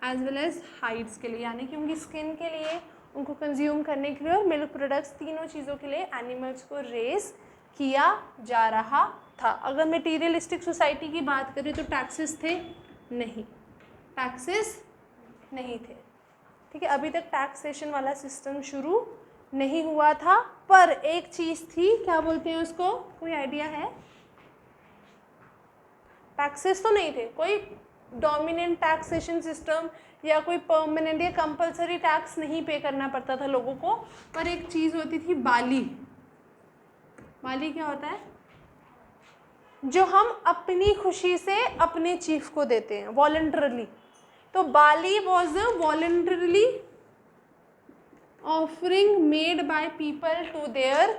एज वेल एज हाइड्स के लिए, यानी कि उनकी स्किन के लिए, उनको कंज्यूम करने के लिए, और मिल्क प्रोडक्ट्स, तीनों चीज़ों के लिए एनिमल्स को रेस किया जा रहा था. अगर मटेरियलिस्टिक सोसाइटी की बात करें तो टैक्सेस थे? नहीं, टैक्सेस नहीं थे. ठीक है, अभी तक टैक्सेशन वाला सिस्टम शुरू नहीं हुआ था, पर एक चीज़ थी, क्या बोलते हैं उसको, कोई आइडिया है? टैक्सेस तो नहीं थे, कोई डोमिनेंट टैक्सेशन सिस्टम या कोई परमानेंट या कंपलसरी टैक्स नहीं पे करना पड़ता था लोगों को, पर एक चीज़ होती थी बाली. बाली क्या होता है? जो हम अपनी खुशी से अपने चीफ को देते हैं वॉलंटरली. तो बाली was a voluntarily offering made by people to their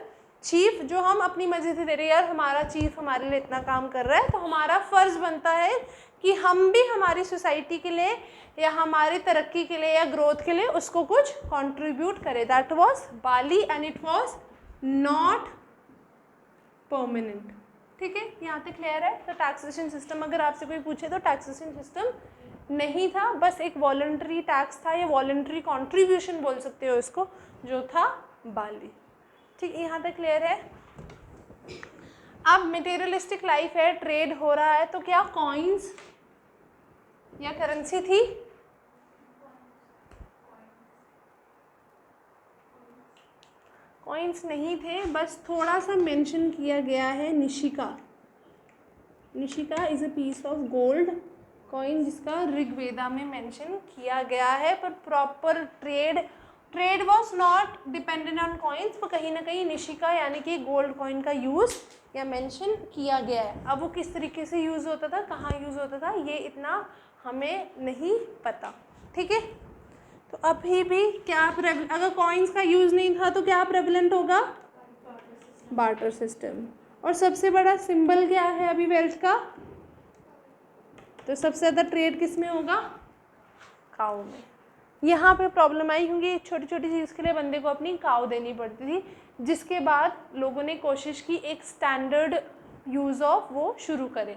chief, जो हम अपनी मर्जी से दे रहे हैं. यार हमारा चीफ हमारे लिए इतना काम कर रहा है, तो हमारा फ़र्ज़ बनता है कि हम भी हमारी सोसाइटी के लिए या हमारी तरक्की के लिए या ग्रोथ के लिए उसको कुछ कंट्रीब्यूट करें. That was Bali and it was not permanent. ठीक है, यहाँ तक क्लियर है? तो टैक्सेशन सिस्टम, अगर आपसे कोई पूछे तो टैक्सेशन सिस्टम नहीं था, बस एक वॉलंटरी टैक्स था या वॉलंटरी कंट्रीब्यूशन बोल सकते हो इसको, जो था बाली. ठीक है, यहाँ तक क्लियर है? अब मटेरियलिस्टिक लाइफ है, ट्रेड हो रहा है, तो क्या कॉइन्स या करेंसी थी? कॉइन्स नहीं थे, बस थोड़ा सा मेंशन किया गया है nishka. Nishka is a piece of gold coin, जिसका ऋग्वेदा में मेंशन किया गया है, पर proper trade was not dependent on coins, पर कहीं ना कहीं निशिका यानी कि गोल्ड कॉइन का यूज़ या मेंशन किया गया है. अब वो किस तरीके से यूज़ होता था, कहाँ यूज़ होता था, ये इतना हमें नहीं पता. ठीक है, तो अभी भी क्या अगर कॉइन्स का यूज़ नहीं था तो क्या प्रेवलेंट होगा? Barter system. और सबसे बड़ा सिंबल क्या है अभी वेल्थ का? तो सबसे ज़्यादा ट्रेड किस में होगा? काऊ में. यहाँ पे प्रॉब्लम आई क्योंकि छोटी छोटी चीज़ के लिए बंदे को अपनी काऊ देनी पड़ती थी, जिसके बाद लोगों ने कोशिश की एक स्टैंडर्ड यूज़ ऑफ वो शुरू करें.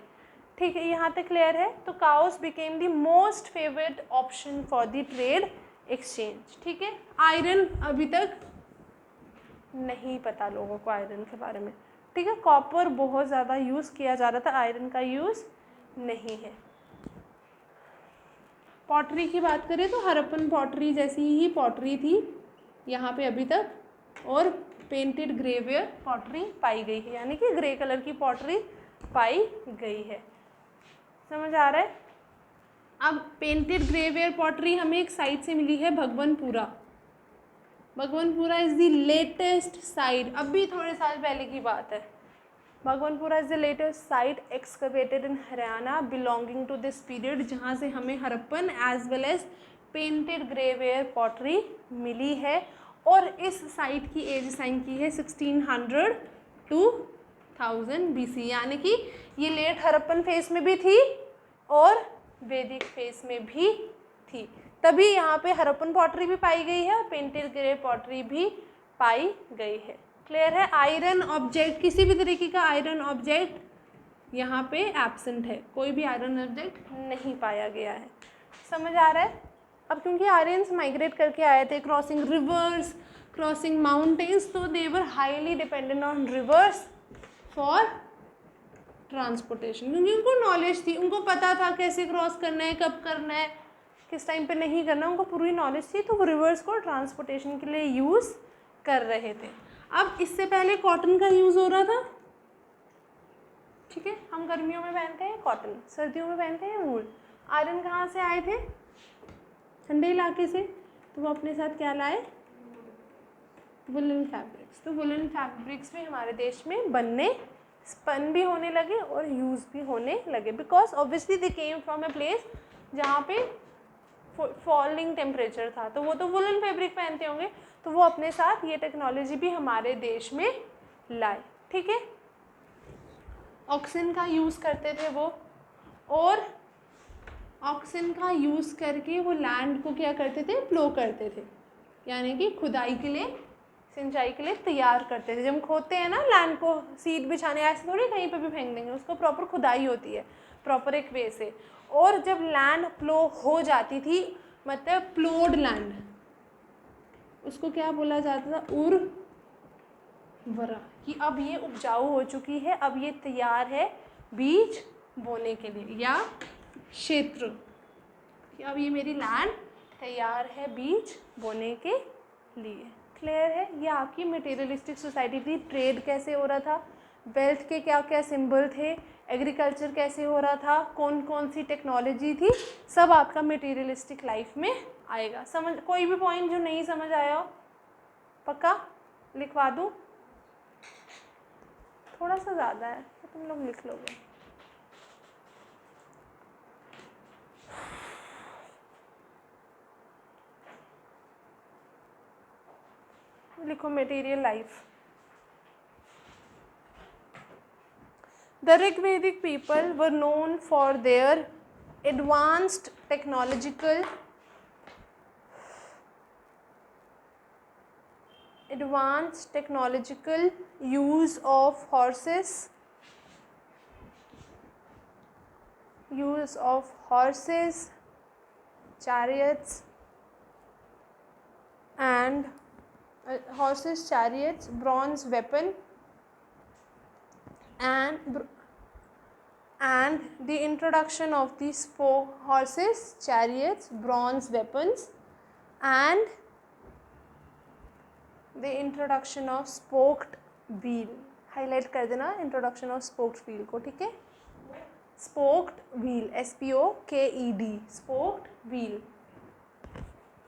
ठीक है, यहाँ तक क्लियर है? तो cows became the most favourite option for the trade exchange. ठीक है, आयरन अभी तक नहीं पता लोगों को आयरन के बारे में. ठीक है, कॉपर बहुत ज़्यादा यूज़ किया जा रहा था, आयरन का यूज़ नहीं है. पॉटरी की बात करें तो हरप्पन पॉटरी जैसी ही पॉटरी थी यहाँ पे अभी तक, और पेंटेड ग्रेवियर पॉटरी पाई गई है, यानी कि ग्रे कलर की पॉटरी पाई गई है. समझ आ रहा है? अब पेंटेड ग्रेवियर पॉटरी हमें एक साइट से मिली है, Bhagwanpura. Bhagwanpura is the latest site, अभी थोड़े साल पहले की बात है. Bhagwanpura is the latest site excavated in Haryana belonging to this period, जहाँ से हमें Harappan as well as painted grey ware pottery मिली है. और इस साइट की एज साइन की है 1600 to 1000 BC, यानी कि ये लेट हरप्पन फेस में भी थी और वैदिक फेस में भी थी. तभी यहाँ पे हरप्पन पॉटरी भी पाई गई है और पेंटेड ग्रे पॉटरी भी पाई गई है. क्लियर है? आयरन ऑब्जेक्ट, किसी भी तरीके का आयरन ऑब्जेक्ट यहाँ पे एब्सेंट है, कोई भी आयरन ऑब्जेक्ट नहीं पाया गया है. समझ आ रहा है? अब क्योंकि आर्यंस माइग्रेट करके आए थे, क्रॉसिंग रिवर्स, क्रॉसिंग माउंटेन्स, तो they were highly dependent on rivers for transportation, क्योंकि उनको नॉलेज थी, उनको पता था कैसे क्रॉस करना है, कब करना है, किस टाइम पे नहीं करना, उनको पूरी नॉलेज थी, तो वो रिवर्स को ट्रांसपोर्टेशन के लिए यूज़ कर रहे थे। अब इससे पहले कॉटन का यूज़ हो रहा था, ठीक है, हम गर्मियों में पहनते हैं कॉटन, सर्दियों में पहनते हैं वूल। आयरन कहाँ से आए थे? ठंडे इलाके से, तो वो अपने साथ क्या लाए? Woollen fabrics. तो वुलन फैब्रिक्स भी हमारे देश में बनने, स्पन भी होने लगे और यूज़ भी होने लगे, because obviously they came from a place जहाँ पे फॉलिंग टेम्परेचर था, तो वो तो वुलन फैब्रिक पहनते होंगे, तो वो अपने साथ ये टेक्नोलॉजी भी हमारे देश में लाए, ठीक है। ऑक्सिन का यूज़ करते थे वो, और ऑक्सिन का यूज़ करके वो लैंड को क्या करते थे? प्लो करते थे, यानी कि खुदाई के लिए, सिंचाई के लिए तैयार करते थे। जब हम खोदते हैं ना लैंड को, सीड बिछाने, ऐसे थोड़ी कहीं पे भी फेंक देंगे, उसको प्रॉपर खुदाई होती है, प्रॉपर एक वे से। और जब लैंड प्लो हो जाती थी, मतलब प्लोड लैंड, उसको क्या बोला जाता था? उर्वरा, कि अब ये उपजाऊ हो चुकी है, अब ये तैयार है बीज बोने के लिए, या क्षेत्र, कि अब ये मेरी लैंड तैयार है बीज बोने के लिए। क्लियर है? ये आपकी मटेरियलिस्टिक सोसाइटी थी। ट्रेड कैसे हो रहा था, वेल्थ के क्या क्या सिंबल थे, एग्रीकल्चर कैसे हो रहा था, कौन कौन सी टेक्नोलॉजी थी, सब आपका मटेरियलिस्टिक लाइफ में आएगा। समझ, कोई भी पॉइंट जो नहीं समझ आया हो पक्का लिखवा दूँ? थोड़ा सा ज़्यादा है तो तुम लोग लिख लोगे। लिखो material life. The Rigvedic people were known for their advanced technological use of horses, chariots, and bronze weapon, and the introduction of these horses, chariots, bronze weapons, and the introduction of spoked wheel. Highlight कर देना introduction of spoked wheel को, ठीक है। Spoked wheel, SPOKED, spoked wheel,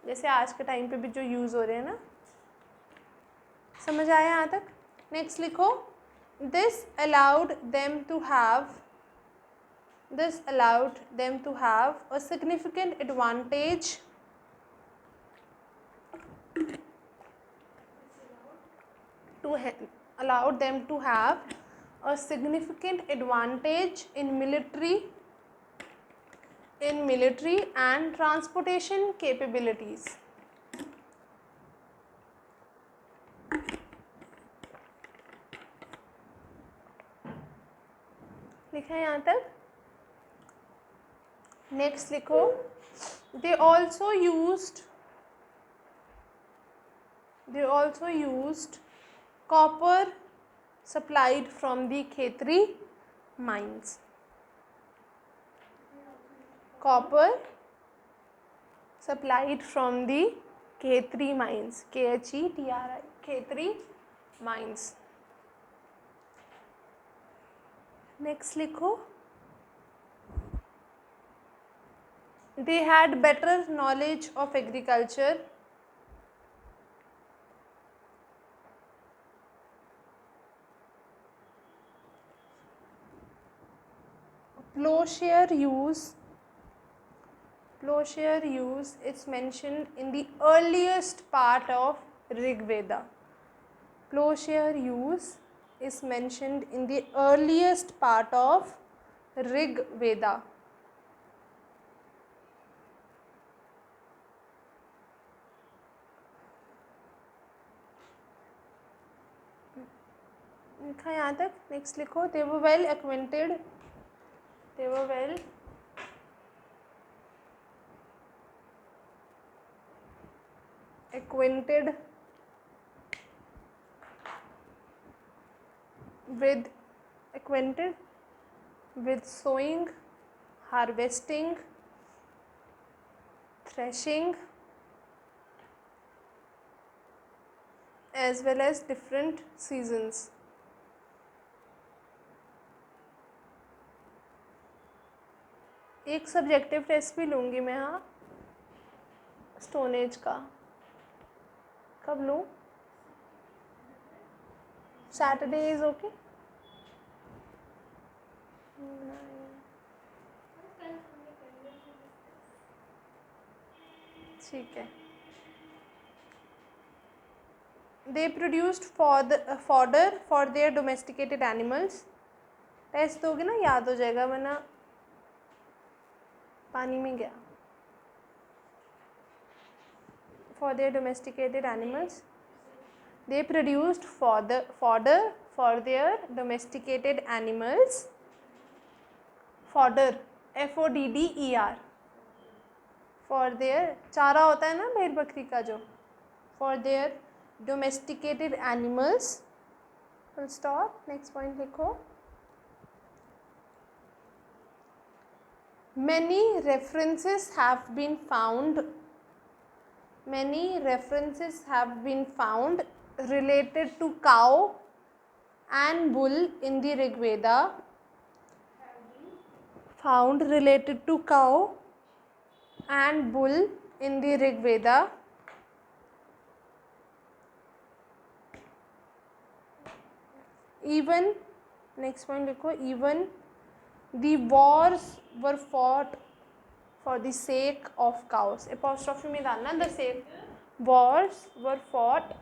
जैसे आज के time पे भी जो यूज़ हो रहे हैं ना। समझ आया यहाँ तक? नेक्स्ट लिखो, this allowed them to have a significant advantage in military and transportation capabilities. लिखा है यहाँ तक? नेक्स्ट लिखो, they also used copper supplied from the Khetri mines. Copper supplied from the Khetri mines, KHETRI, Khetri mines. Next लिखो, they had better knowledge of agriculture, plowshare use is mentioned in the earliest part of Rig Veda. Plowshare use is mentioned in the earliest part of Rig Veda. लिखा यहाँ तक? Next लिखो, they were well acquainted with sowing, harvesting, threshing as well as different seasons. एक subjective test भी लूँगी मैं, हाँ, stone age का। कब लूँ? Saturday is okay. ठीक है। They produced fodder for their domesticated animals. Test दोगे ना, याद हो जाएगा, वरना पानी में गया। For their domesticated animals. They produced fodder for their domesticated animals. Fodder, FODDER. For their, चारा होता है ना भेड़ बकरी का जो, for their domesticated animals. Full stop. Next point लिखो. Many references have been found related to cow and bull in the Rig Veda. Found related to cow and bull in the Rig Veda. Even, next point लिखो, even the wars were fought for the sake of cows. Apostrophe में डालना, the sake. Wars were fought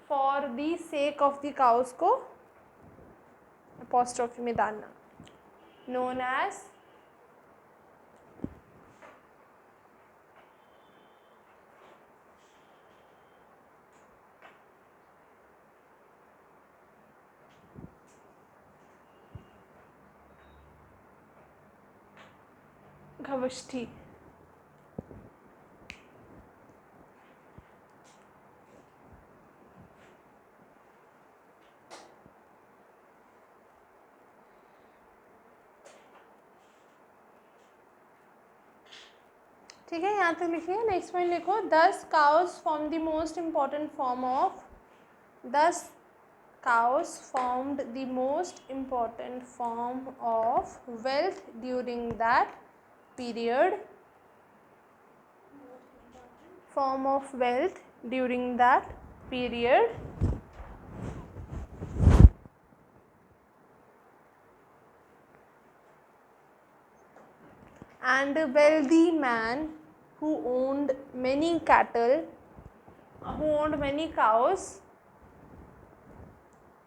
for the sake of the cows को apostrophe में डालना. Known as घवष्ठी. ठीक है, यहाँ तक लिखिए. नेक्स्ट पॉइंट लिखो. Thus cows formed the most important form of. Thus cows formed the most important form of wealth during that period. Form of wealth during that period. And a wealthy man who owned many cattle, who owned many cows,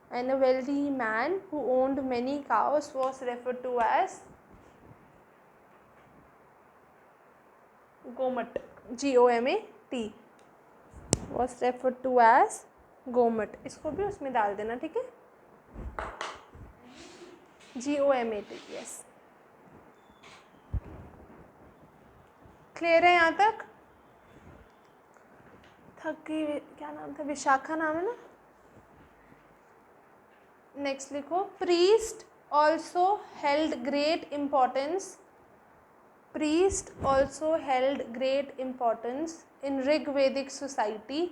and a wealthy man who owned many cows was referred to as Gomat. GOMAT was referred to as Gomat. इसको भी उसमें डाल देना, ठीक है. GOMAT, yes. Clear है यहाँ तक? थकी, क्या नाम था, विशाखा नाम है ना. नेक्स्ट लिखो. Priest also held great importance. Priest also held great importance in Rig Vedic society.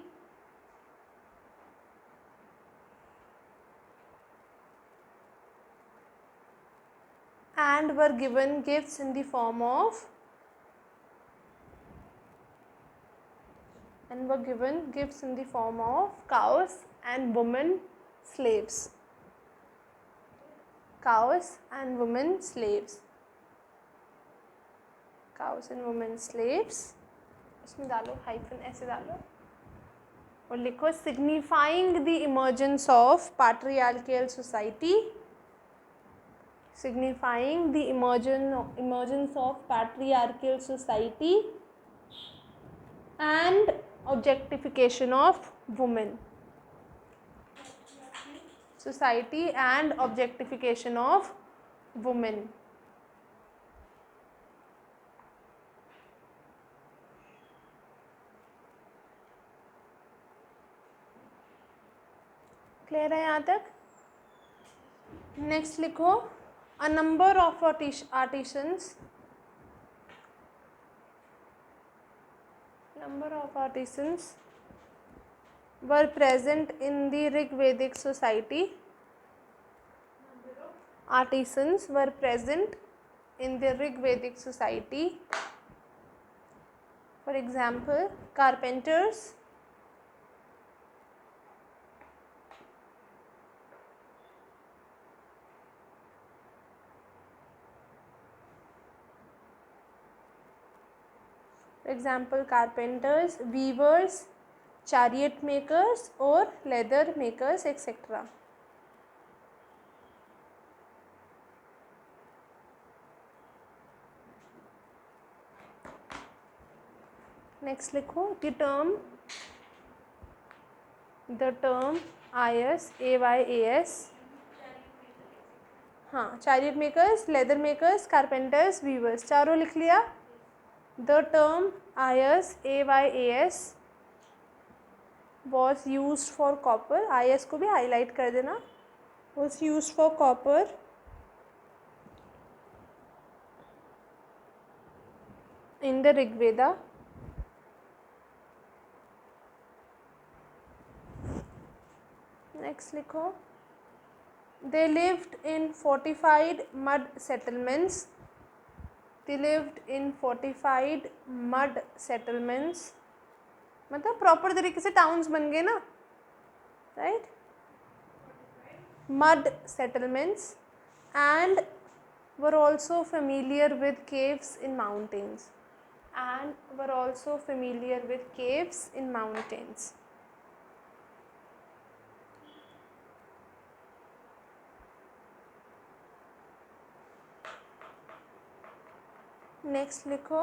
And were given gifts in the form of cows and women slaves. Cows and women slaves. Cows and women slaves. इसमें डालो hyphen, ऐसे डालो और लिखो signifying the emergence of patriarchal society. Signifying the emergence of patriarchal society and objectification of women. Society and objectification of women. Clear है यहाँ तक? Next लिखो. A number of artisans number of artisans were present in the Rigvedic society. Artisans were present in the Rigvedic society. For example, carpenters, weavers, chariot makers or leather makers, etc. Next लिखो the term ISAYAS. हाँ, chariot makers, leather makers, carpenters, weavers, चारों लिख लिया. The term ISAYAS was used for copper. IS को भी highlight कर देना. was used for copper in the Rigveda. Next लिखो they lived in fortified mud settlements. They lived in fortified mud settlements. मतलब proper तरीके से टाउन्स बन गए ना, right. mud settlements and were also familiar with caves in mountains. And were also familiar with caves in mountains. Next लिखो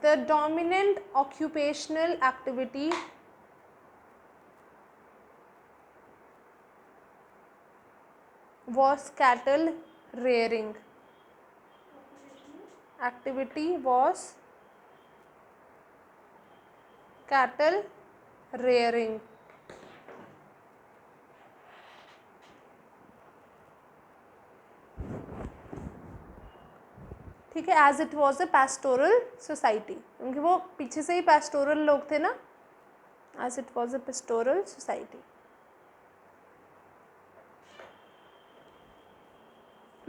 the dominant occupational activity was cattle rearing. Activity was cattle rearing. ठीक है. As it was a pastoral society, क्योंकि वो पीछे से ही pastoral लोग थे ना. As it was a pastoral society.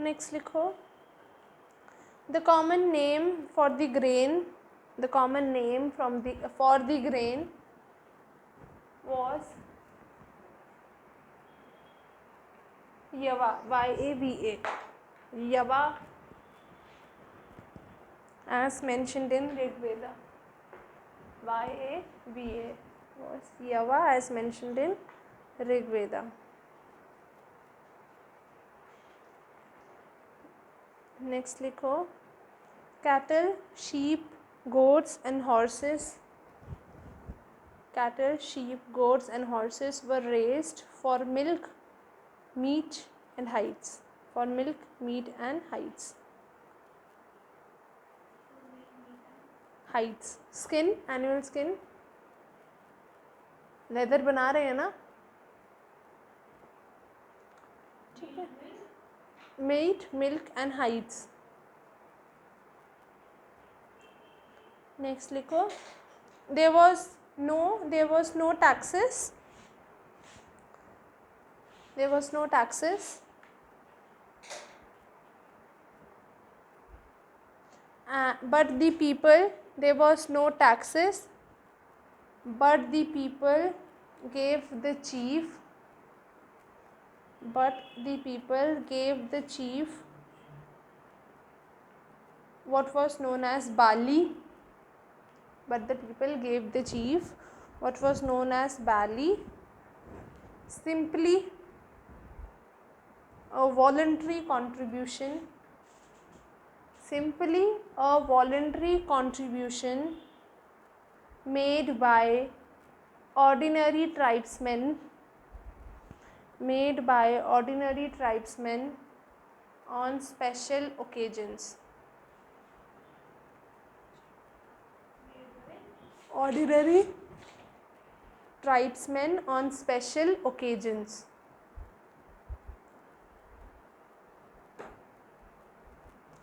Next लिखो the common name for the grain. The common name for the grain was यवा. YAVA. यवा as mentioned in Rigveda. YAVA was Yava as mentioned in Rigveda. Next लिखो cattle, sheep, goats and horses. Cattle, sheep, goats and horses were raised for milk, meat and hides. For milk, meat and hides. Hides, skin, animal skin, leather बना रहे हैं ना. ठीक है. Meat, milk and hides. Next लिखो there was no taxes. There was no taxes. But the people, there was no taxes, but the people gave the chief what was known as bali. But the people gave the chief what was known as bali, simply a voluntary contribution. Simply a voluntary contribution made by ordinary tribesmen on special occasions. Ordinary tribesmen on special occasions.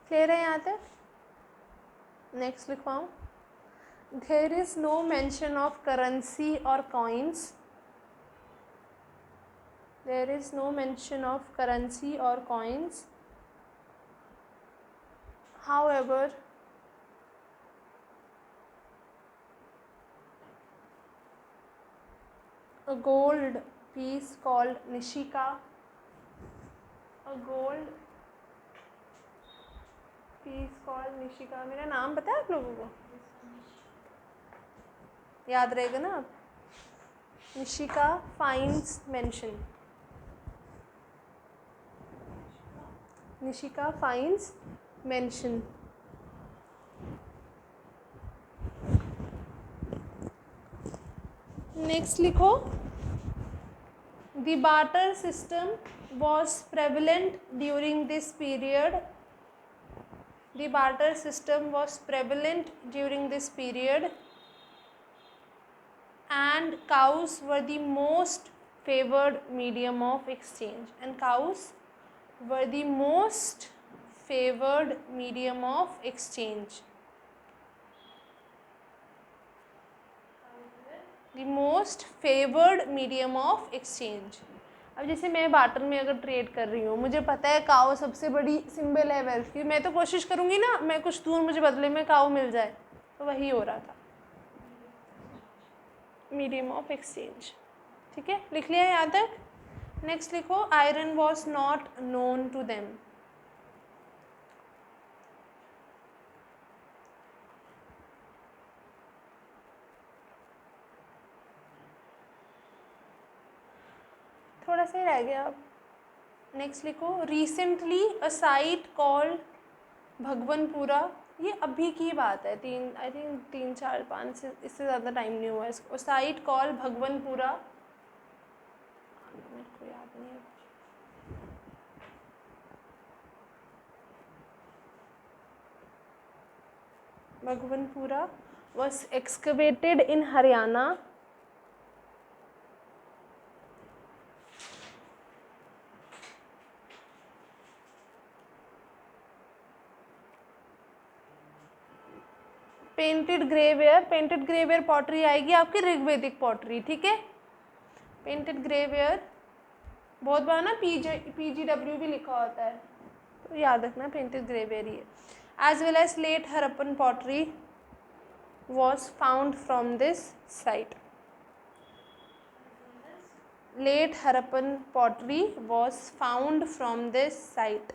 Clear है यहाँ तक. Next लिखवाऊँ There is no mention of currency or coins. There is no mention of currency or coins. However, a gold piece called Nishika, a gold piece called Nishika, मेरा नाम पता है आप लोगों को? याद रहेगा ना? Nishika finds mention. Nishika finds mention. Next लिखो. The barter system was prevalent during this period. The barter system was prevalent during this period, and cows were the most favored medium of exchange. And cows were the most favored medium of exchange. The most favored medium of exchange. अब जैसे मैं barter में अगर trade कर रही हूँ, मुझे पता है काऊ सबसे बड़ी सिंबल है वेल्थ की, मैं तो कोशिश करूँगी ना मैं कुछ दूर मुझे बदले में काऊ मिल जाए, तो वही हो रहा था मीडियम ऑफ एक्सचेंज. ठीक है, लिख लिया यहाँ तक. नेक्स्ट लिखो, iron was not known to them. थोड़ा सा ही रह गया अब. नेक्स्ट लिखो, recently a site called Bhagwanpura. ये अभी की बात है, आई थिंक 3, 4, 5 से इससे ज़्यादा टाइम नहीं हुआ इसको. साइट कॉल्ड भगवनपुरा, मेरे को याद नहीं है. भगवनपुरा was excavated in Haryana. Painted grey ware, painted grey ware pottery आएगी आपकी ऋग्वेदिक पॉटरी. ठीक है, पेंटेड ग्रेवेयर बहुत बार ना PGW भी लिखा होता है, तो याद रखना पेंटेड ग्रेवेयर ही है. As well as late Harappan pottery was found from this site. Late Harappan pottery was found from this site.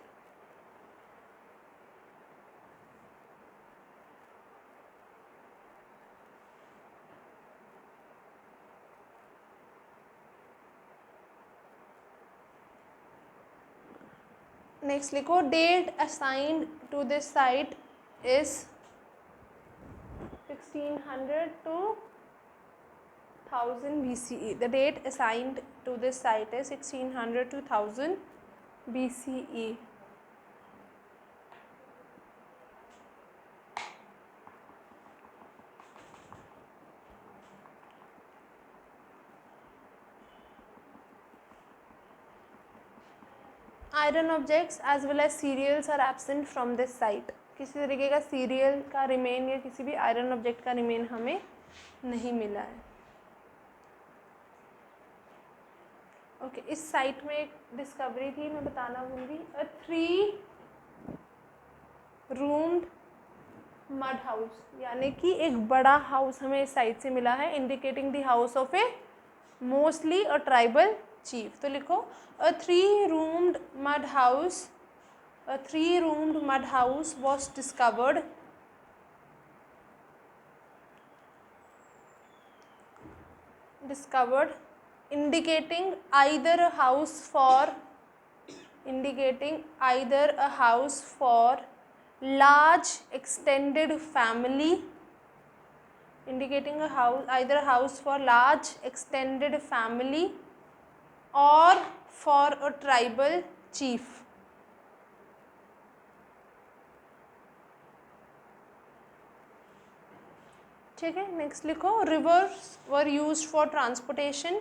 Next लिखो, date assigned to this site is 1600 to 1000 BCE. The date assigned to this site is 1600 to 1000 BCE. Iron objects as well as cereals are absent from this site. किसी तरीके का serial का remain या किसी भी iron object का remain हमें नहीं मिला है. ओके, इस साइट में एक डिस्कवरी थी, मैं बताना भूली. अ 3 रूम्ड मड हाउस, यानी कि एक बड़ा हाउस हमें इस साइट से मिला है, indicating the house of A mostly a tribal chief. तो लिखो, a 3-roomed mud house, a 3-roomed mud house was discovered indicating either a house for large extended family, indicating either a house for large extended family or for a tribal chief. ठीक है, next लिखो, rivers were used for transportation.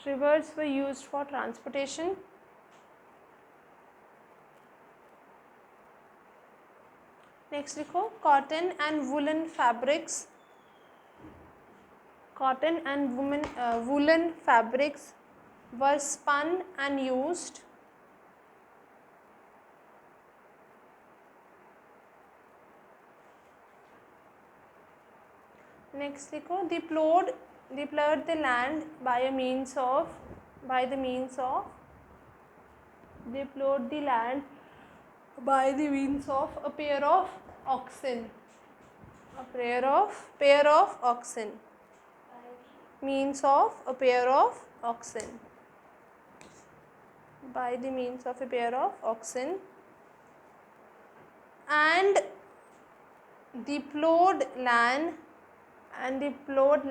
Rivers were used for transportation. Next लिखो cotton and woollen fabrics, cotton and woolen fabrics were spun and used next लिखो they plowed the land by the means of they plowed the land by the means of a pair of oxen, means of a pair of oxen, by the means of a pair of oxen, and the plowed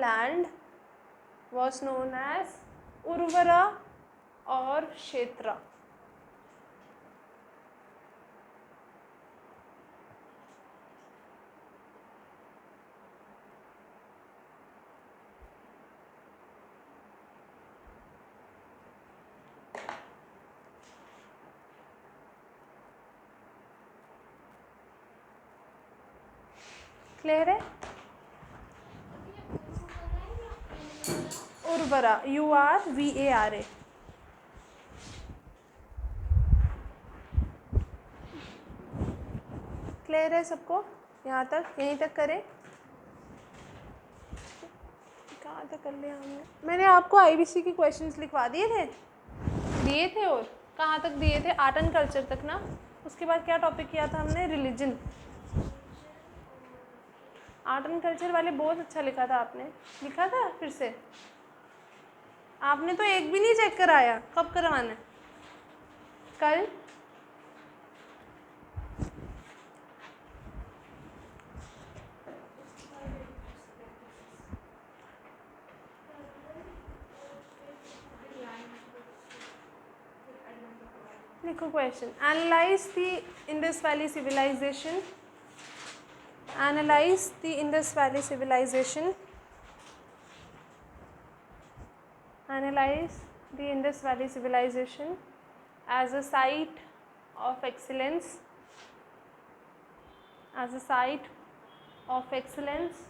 land was known as urvara or kshetra. Clear है? उर्वरा URVARA. Clear है सबको? यहाँ तक, यहीं तक करें? कहाँ तक कर लिया हमने? मैंने आपको IBC के क्वेश्चंस लिखवा दिए थे और कहाँ तक दिए थे? आर्ट एंड कल्चर तक ना. उसके बाद क्या टॉपिक किया था हमने? रिलीजन. आर्ट एंड कल्चर वाले बहुत अच्छा लिखा था आपने. लिखा था फिर से? आपने तो एक भी नहीं चेक कराया. कब करवाना है? कल? लिखो question. Analyze the Indus Valley civilization. Analyze the Indus Valley Civilization. Analyze the Indus Valley Civilization as a site of excellence. As a site of excellence.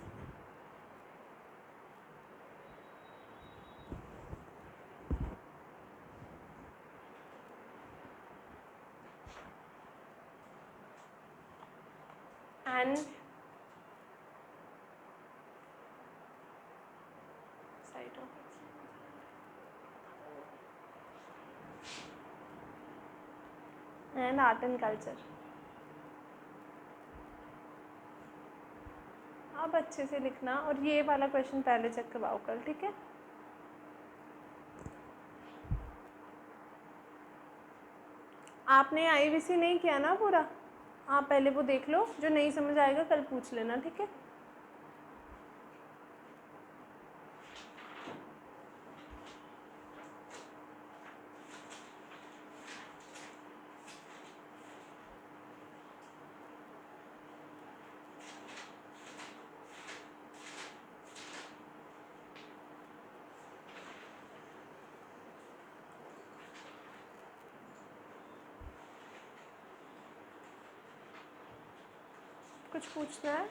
And site of excellence. And art and culture. आप अच्छे से लिखना और ये वाला question पहले check करवाओ कल. ठीक है? आपने IBC नहीं किया ना पूरा? आप पहले वो देख लो. जो नहीं समझ आएगा कल पूछ लेना. ठीक है? कुछ पूछना है?